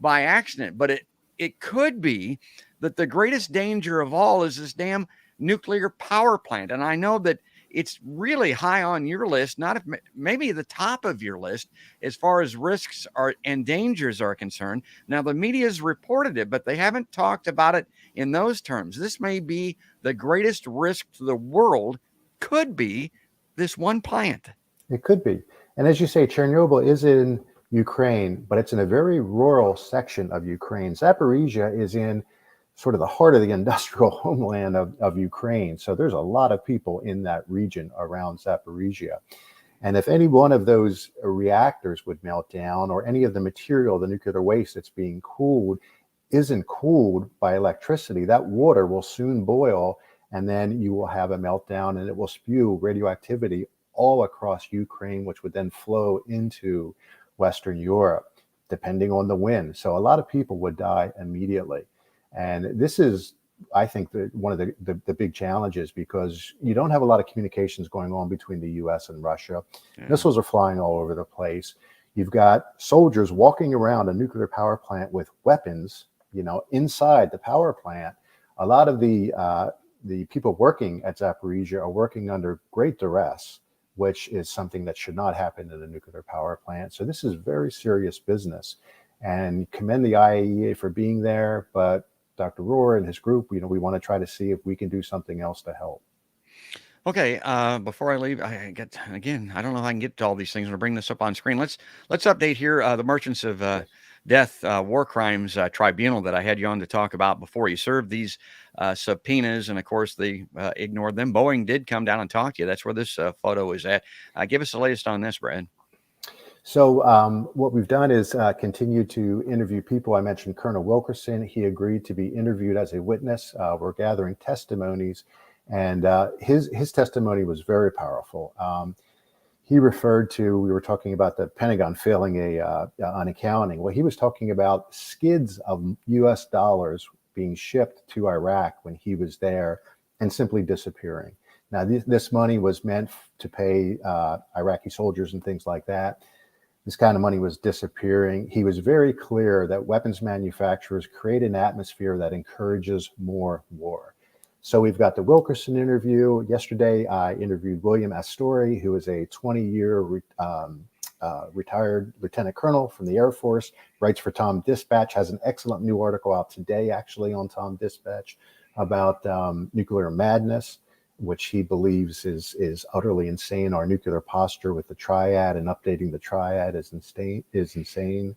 by accident. But it could be that the greatest danger of all is this damn nuclear power plant. And I know that it's really high on your list, not if, maybe the top of your list as far as risks are and dangers are concerned. Now, the media's reported it, but they haven't talked about it in those terms. This may be the greatest risk to the world, could be this one plant. It could be. And as you say, Chernobyl is in Ukraine, but it's in a very rural section of Ukraine. Zaporizhia is in sort of the heart of the industrial homeland of Ukraine. So there's a lot of people in that region around Zaporizhia. And if any one of those reactors would melt down, or any of the material, the nuclear waste that's being cooled, isn't cooled by electricity, that water will soon boil, and then you will have a meltdown and it will spew radioactivity all across Ukraine, which would then flow into Western Europe, depending on the wind. So a lot of people would die immediately. And this is, I think, one of the big challenges, because you don't have a lot of communications going on between the US and Russia. Yeah. Missiles are flying all over the place. You've got soldiers walking around a nuclear power plant with weapons, inside the power plant. A lot of the people working at Zaporizhia are working under great duress, which is something that should not happen in a nuclear power plant. So this is very serious business, and commend the IAEA for being there. But Dr. Rohr and his group, we want to try to see if we can do something else to help. Okay, before I leave, I don't know how I can get to all these things. I'm going to bring this up on screen. Let's update here the Merchants of Death War Crimes Tribunal that I had you on to talk about before. You served these subpoenas, and of course they ignored them. Boeing did come down and talk to you. That's where this photo is at. Give us the latest on this, Brad. So what we've done is continue to interview people. I mentioned Colonel Wilkerson. He agreed to be interviewed as a witness. We're gathering testimonies, and his testimony was very powerful. He referred to, we were talking about the Pentagon failing on accounting. Well, he was talking about skids of US dollars being shipped to Iraq when he was there and simply disappearing. Now, this money was meant to pay Iraqi soldiers and things like that. This kind of money was disappearing. He was very clear that weapons manufacturers create an atmosphere that encourages more war. So we've got the Wilkerson interview. Yesterday, I interviewed William Astori, who is a 20-year retired lieutenant colonel from the Air Force, writes for Tom Dispatch, has an excellent new article out today, actually, on Tom Dispatch about nuclear madness, which he believes is utterly insane. Our nuclear posture with the triad and updating the triad is insane.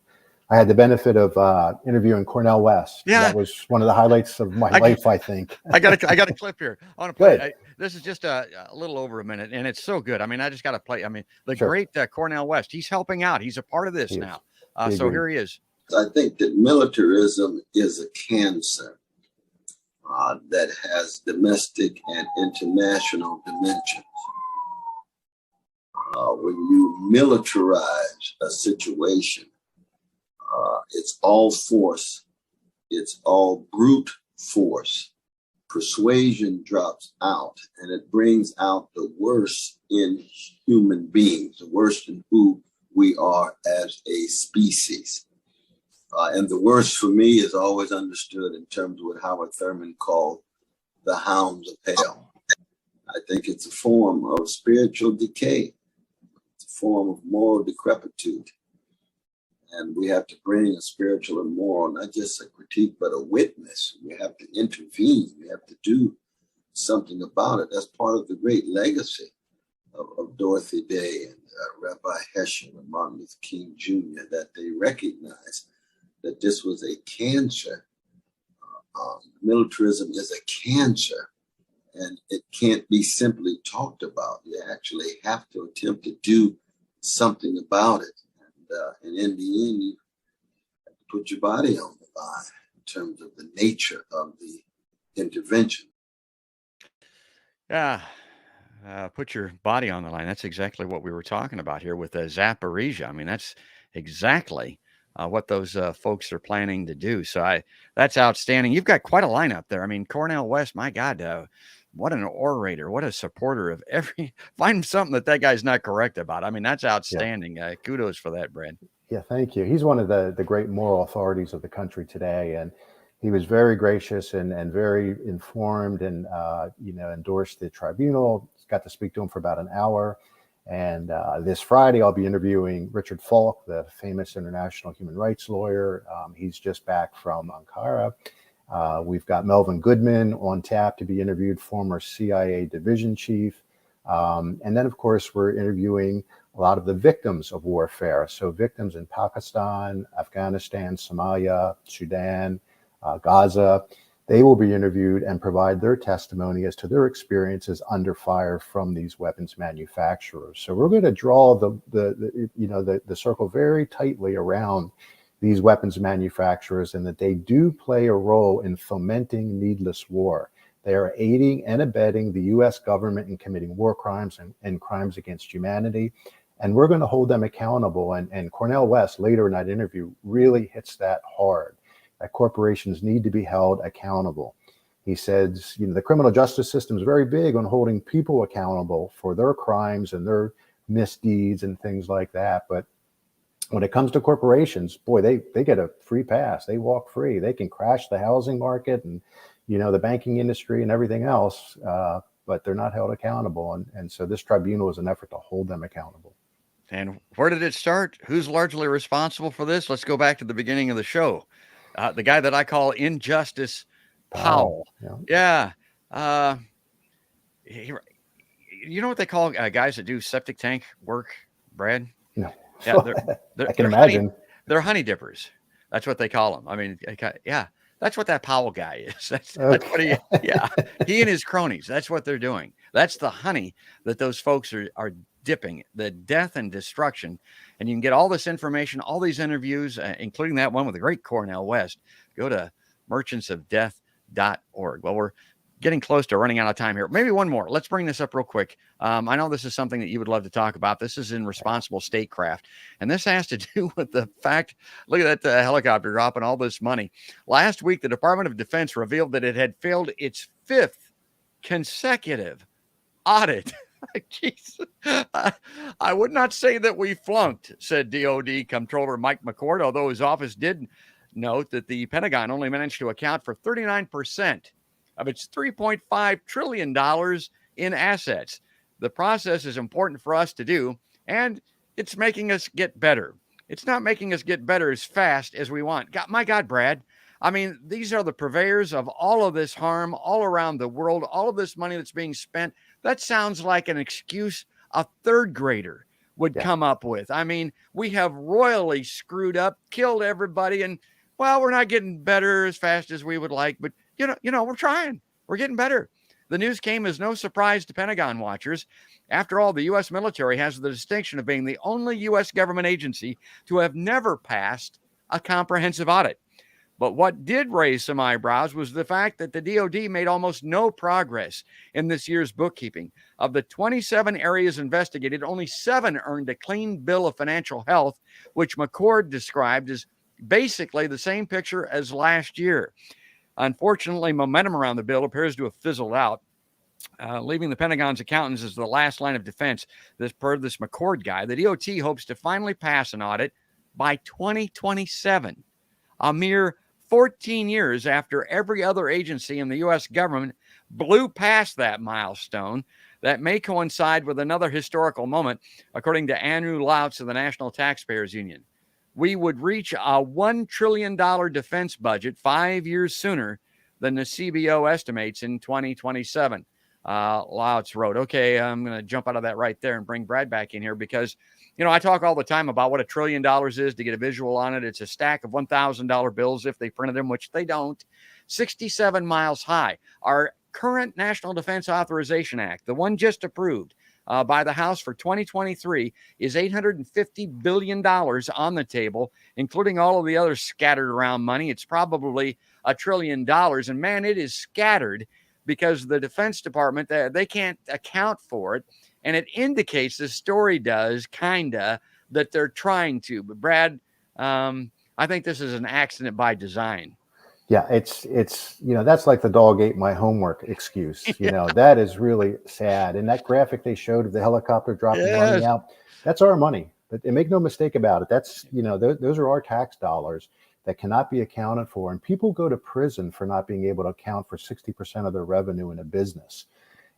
I had the benefit of interviewing Cornel West. Yeah, that was one of the highlights of my life, I think. I got a clip here. I want to play. This is just a little over a minute, and it's so good. I mean, I just got to play. I mean, the great Cornel West. He's helping out. He's a part of this now. So here he is. I think that militarism is a cancer that has domestic and international dimensions. When you militarize a situation, it's all force, it's all brute force, persuasion drops out, and it brings out the worst in human beings, the worst in who we are as a species. And the worst for me is always understood in terms of what Howard Thurman called the hounds of hell. I think it's a form of spiritual decay. It's a form of moral decrepitude. And we have to bring a spiritual and moral, not just a critique, but a witness. We have to intervene. We have to do something about it. That's part of the great legacy of Dorothy Day and Rabbi Heschel and Martin Luther King Jr., that they recognized that this was a cancer. Militarism is a cancer, and it can't be simply talked about. You actually have to attempt to do something about it. And in the end, you have to put your body on the line in terms of the nature of the intervention. Yeah. Put your body on the line. That's exactly what we were talking about here with Zaporizhia. I mean, that's exactly what those folks are planning to do. So that's outstanding. You've got quite a lineup there. I mean, Cornel West, my God, what an orator, what a supporter of find something that guy's not correct about. I mean, that's outstanding. Yeah. Kudos for that, Brad. Yeah, thank you. He's one of the great moral authorities of the country today. And he was very gracious and very informed and, endorsed the tribunal. Got to speak to him for about an hour. And this Friday, I'll be interviewing Richard Falk, the famous international human rights lawyer. He's just back from Ankara. We've got Melvin Goodman on tap to be interviewed, former CIA division chief. And then, of course, we're interviewing a lot of the victims of warfare. So victims in Pakistan, Afghanistan, Somalia, Sudan, Gaza. They will be interviewed and provide their testimony as to their experiences under fire from these weapons manufacturers. So we're going to draw the circle very tightly around these weapons manufacturers, and that they do play a role in fomenting needless war. They are aiding and abetting the U.S. government in committing war crimes and crimes against humanity. And we're going to hold them accountable. And Cornel West, later in that interview, really hits that hard, that corporations need to be held accountable. He says, the criminal justice system is very big on holding people accountable for their crimes and their misdeeds and things like that. But when it comes to corporations, boy, they get a free pass. They walk free. They can crash the housing market and, the banking industry and everything else, but they're not held accountable. And so this tribunal is an effort to hold them accountable. And where did it start? Who's largely responsible for this? Let's go back to the beginning of the show. The guy that I call Injustice Powell. Yeah. You know what they call guys that do septic tank work, Brad? No. Yeah, I can imagine. They're honey dippers. That's what they call them. I mean, yeah, that's what that Powell guy is. That's what he and his cronies. That's what they're doing. That's the honey that those folks are dipping, the death and destruction. And you can get all this information, all these interviews, including that one with the great Cornel West. Go to merchantsofdeath.org. Well, we're getting close to running out of time here. Maybe one more. Let's bring this up real quick. I know this is something that you would love to talk about. This is in responsible statecraft. And this has to do with the fact, look at that helicopter dropping all this money. Last week, the Department of Defense revealed that it had failed its 5th consecutive audit. Jeez. I would not say that we flunked, said DOD Comptroller Mike McCord, although his office did note that the Pentagon only managed to account for 39% of its $3.5 trillion in assets. The process is important for us to do, and it's making us get better. It's not making us get better as fast as we want. My God, Brad. I mean, these are the purveyors of all of this harm all around the world, all of this money that's being spent. That sounds like an excuse a third grader would come up with. I mean, we have royally screwed up, killed everybody, and, well, we're not getting better as fast as we would like, but, we're trying. We're getting better. The news came as no surprise to Pentagon watchers. After all, the U.S. military has the distinction of being the only U.S. government agency to have never passed a comprehensive audit. But what did raise some eyebrows was the fact that the DOD made almost no progress in this year's bookkeeping. Of the 27 areas investigated, only 7 earned a clean bill of financial health, which McCord described as basically the same picture as last year. Unfortunately, momentum around the bill appears to have fizzled out, leaving the Pentagon's accountants as the last line of defense. This per this McCord guy, the DOT hopes to finally pass an audit by 2027, a mere 14 years after every other agency in the U.S. government blew past that milestone. That may coincide with another historical moment, according to Andrew Lautz of the National Taxpayers Union. We would reach a $1 trillion defense budget 5 years sooner than the CBO estimates in 2027. Lautz wrote, okay, I'm going to jump out of that right there and bring Brad back in here because, I talk all the time about what $1 trillion is. To get a visual on it, it's a stack of $1,000 bills if they printed them, which they don't, 67 miles high. Our current National Defense Authorization Act, the one just approved by the House for 2023, is $850 billion on the table, including all of the other scattered around money. It's probably $1 trillion. And man, it is scattered because the Defense Department, they can't account for it. And it indicates, the story does, kinda, that they're trying to. But Brad, I think this is an accident by design. Yeah, it's that's like the dog ate my homework excuse. That is really sad. And that graphic they showed of the helicopter dropping money out, that's our money. But make no mistake about it. That's those are our tax dollars that cannot be accounted for. And people go to prison for not being able to account for 60% of their revenue in a business.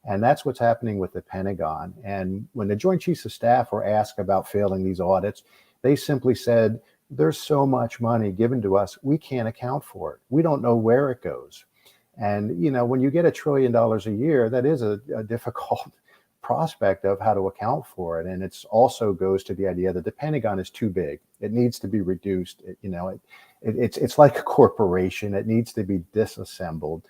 And that's what's happening with the Pentagon. And when the Joint Chiefs of Staff were asked about failing these audits, they simply said, there's so much money given to us, we can't account for it. We don't know where it goes. And, when you get $1 trillion a year, that is a difficult prospect of how to account for it. And it's also goes to the idea that the Pentagon is too big. It needs to be reduced. It's like a corporation. It needs to be disassembled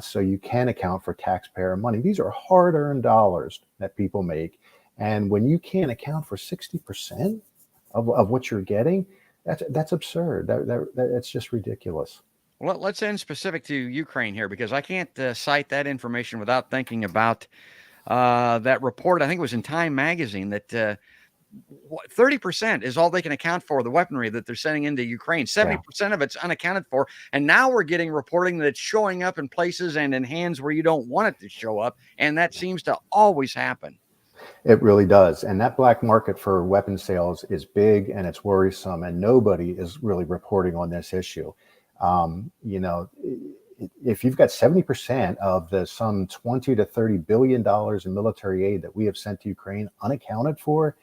so you can account for taxpayer money. These are hard-earned dollars that people make. And when you can't account for 60% of what you're getting, that's absurd. That's just ridiculous. Well, let's end specific to Ukraine here, because I can't cite that information without thinking about that report. I think it was in Time magazine that 30% is all they can account for the weaponry that they're sending into Ukraine. 70% of it's unaccounted for. And now we're getting reporting that it's showing up in places and in hands where you don't want it to show up. And that seems to always happen. It really does. And that black market for weapon sales is big and it's worrisome, and nobody is really reporting on this issue. If you've got 70% of the some $20 to $30 billion in military aid that we have sent to Ukraine unaccounted for,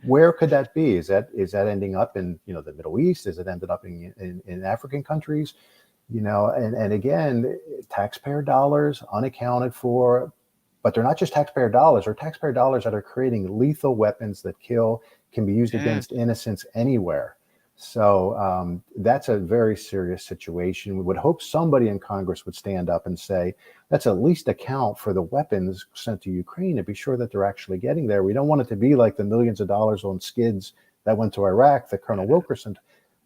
where could that be? Is that ending up in the Middle East? Is it ended up in African countries? And again, taxpayer dollars unaccounted for. But they're not just taxpayer dollars, or taxpayer dollars that are creating lethal weapons that kill, can be used against innocents anywhere. So that's a very serious situation. We would hope somebody in Congress would stand up and say, let's at least account for the weapons sent to Ukraine and be sure that they're actually getting there. We don't want it to be like the millions of dollars on skids that went to Iraq that Colonel Wilkerson,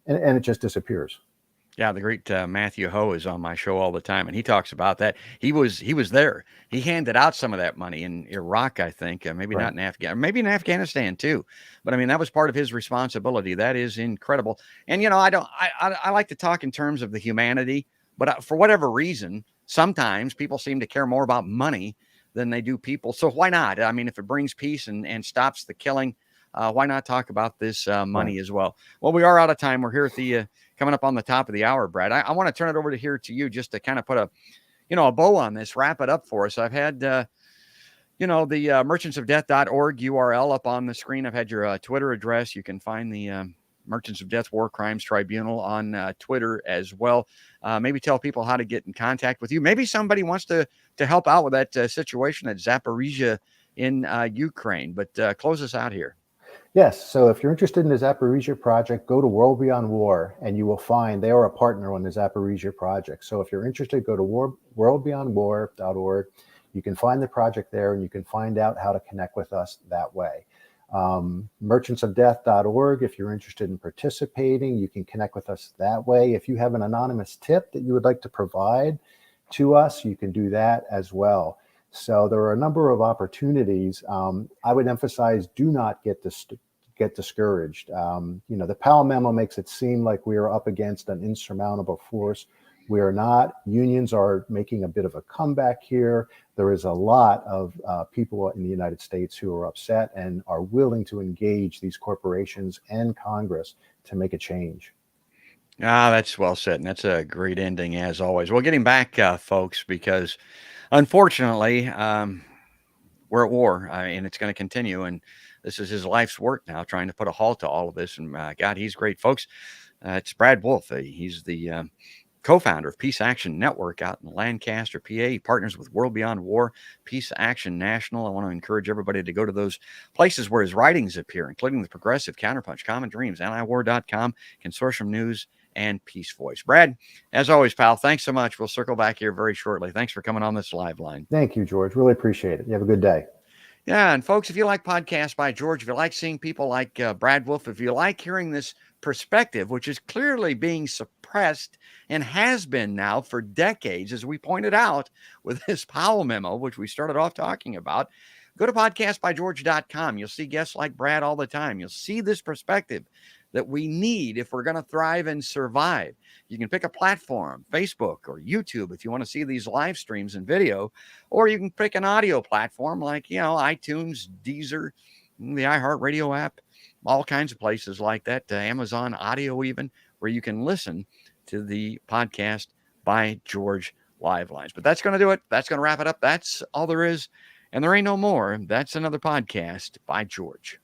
and it just disappears. Yeah, the great Matthew Ho is on my show all the time, and he talks about that. He was there. He handed out some of that money in Iraq, I think, maybe not in Afghanistan, maybe in Afghanistan too. But I mean, that was part of his responsibility. That is incredible. And I like to talk in terms of the humanity, but for whatever reason, sometimes people seem to care more about money than they do people. So why not? I mean, if it brings peace and stops the killing, why not talk about this money as well? Well, we are out of time. We're here at the coming up on the top of the hour, Brad. I want to turn it over to you just to kind of put a bow on this, wrap it up for us. I've had, the merchantsofdeath.org URL up on the screen. I've had your Twitter address. You can find the Merchants of Death War Crimes Tribunal on Twitter as well. Maybe tell people how to get in contact with you. Maybe somebody wants to help out with that situation at Zaporizhia in Ukraine. But close us out here. Yes. So if you're interested in the Zaporizhia project, go to World Beyond War, and you will find they are a partner on the Zaporizhia project. So if you're interested, go to worldbeyondwar.org. You can find the project there, and you can find out how to connect with us that way. Merchantsofdeath.org. If you're interested in participating, you can connect with us that way. If you have an anonymous tip that you would like to provide to us, you can do that as well. So there are a number of opportunities. I would emphasize, do not get discouraged. The Powell memo makes it seem like we are up against an insurmountable force. We are not. Unions are making a bit of a comeback here. There is a lot of people in the United States who are upset and are willing to engage these corporations and Congress to make a change. Ah, that's well said, and that's a great ending as always. Well, getting back, folks, because unfortunately, we're at war, and it's going to continue. And this is his life's work now, trying to put a halt to all of this. And God, he's great, folks. It's Brad Wolf. He's the co-founder of Peace Action Network out in Lancaster, PA. He partners with World Beyond War, Peace Action National. I want to encourage everybody to go to those places where his writings appear, including the Progressive, Counterpunch, Common Dreams, antiwar.com, Consortium News, and Peace Voice. Brad, as always, pal, thanks so much. We'll circle back here very shortly. Thanks for coming on this live line. Thank you, George. Really appreciate it. You have a good day. Yeah, and folks, if you like podcasts by George, if you like seeing people like Brad Wolf, if you like hearing this perspective, which is clearly being suppressed and has been now for decades, as we pointed out with this Powell memo, which we started off talking about, go to podcastbygeorge.com. You'll see guests like Brad all the time. You'll see this perspective that we need if we're going to thrive and survive. You can pick a platform, Facebook or YouTube, if you want to see these live streams and video, or you can pick an audio platform like, iTunes, Deezer, the iHeartRadio app, all kinds of places like that, Amazon Audio even, where you can listen to the podcast by George live lines. But that's going to do it. That's going to wrap it up. That's all there is. And there ain't no more. That's another podcast by George.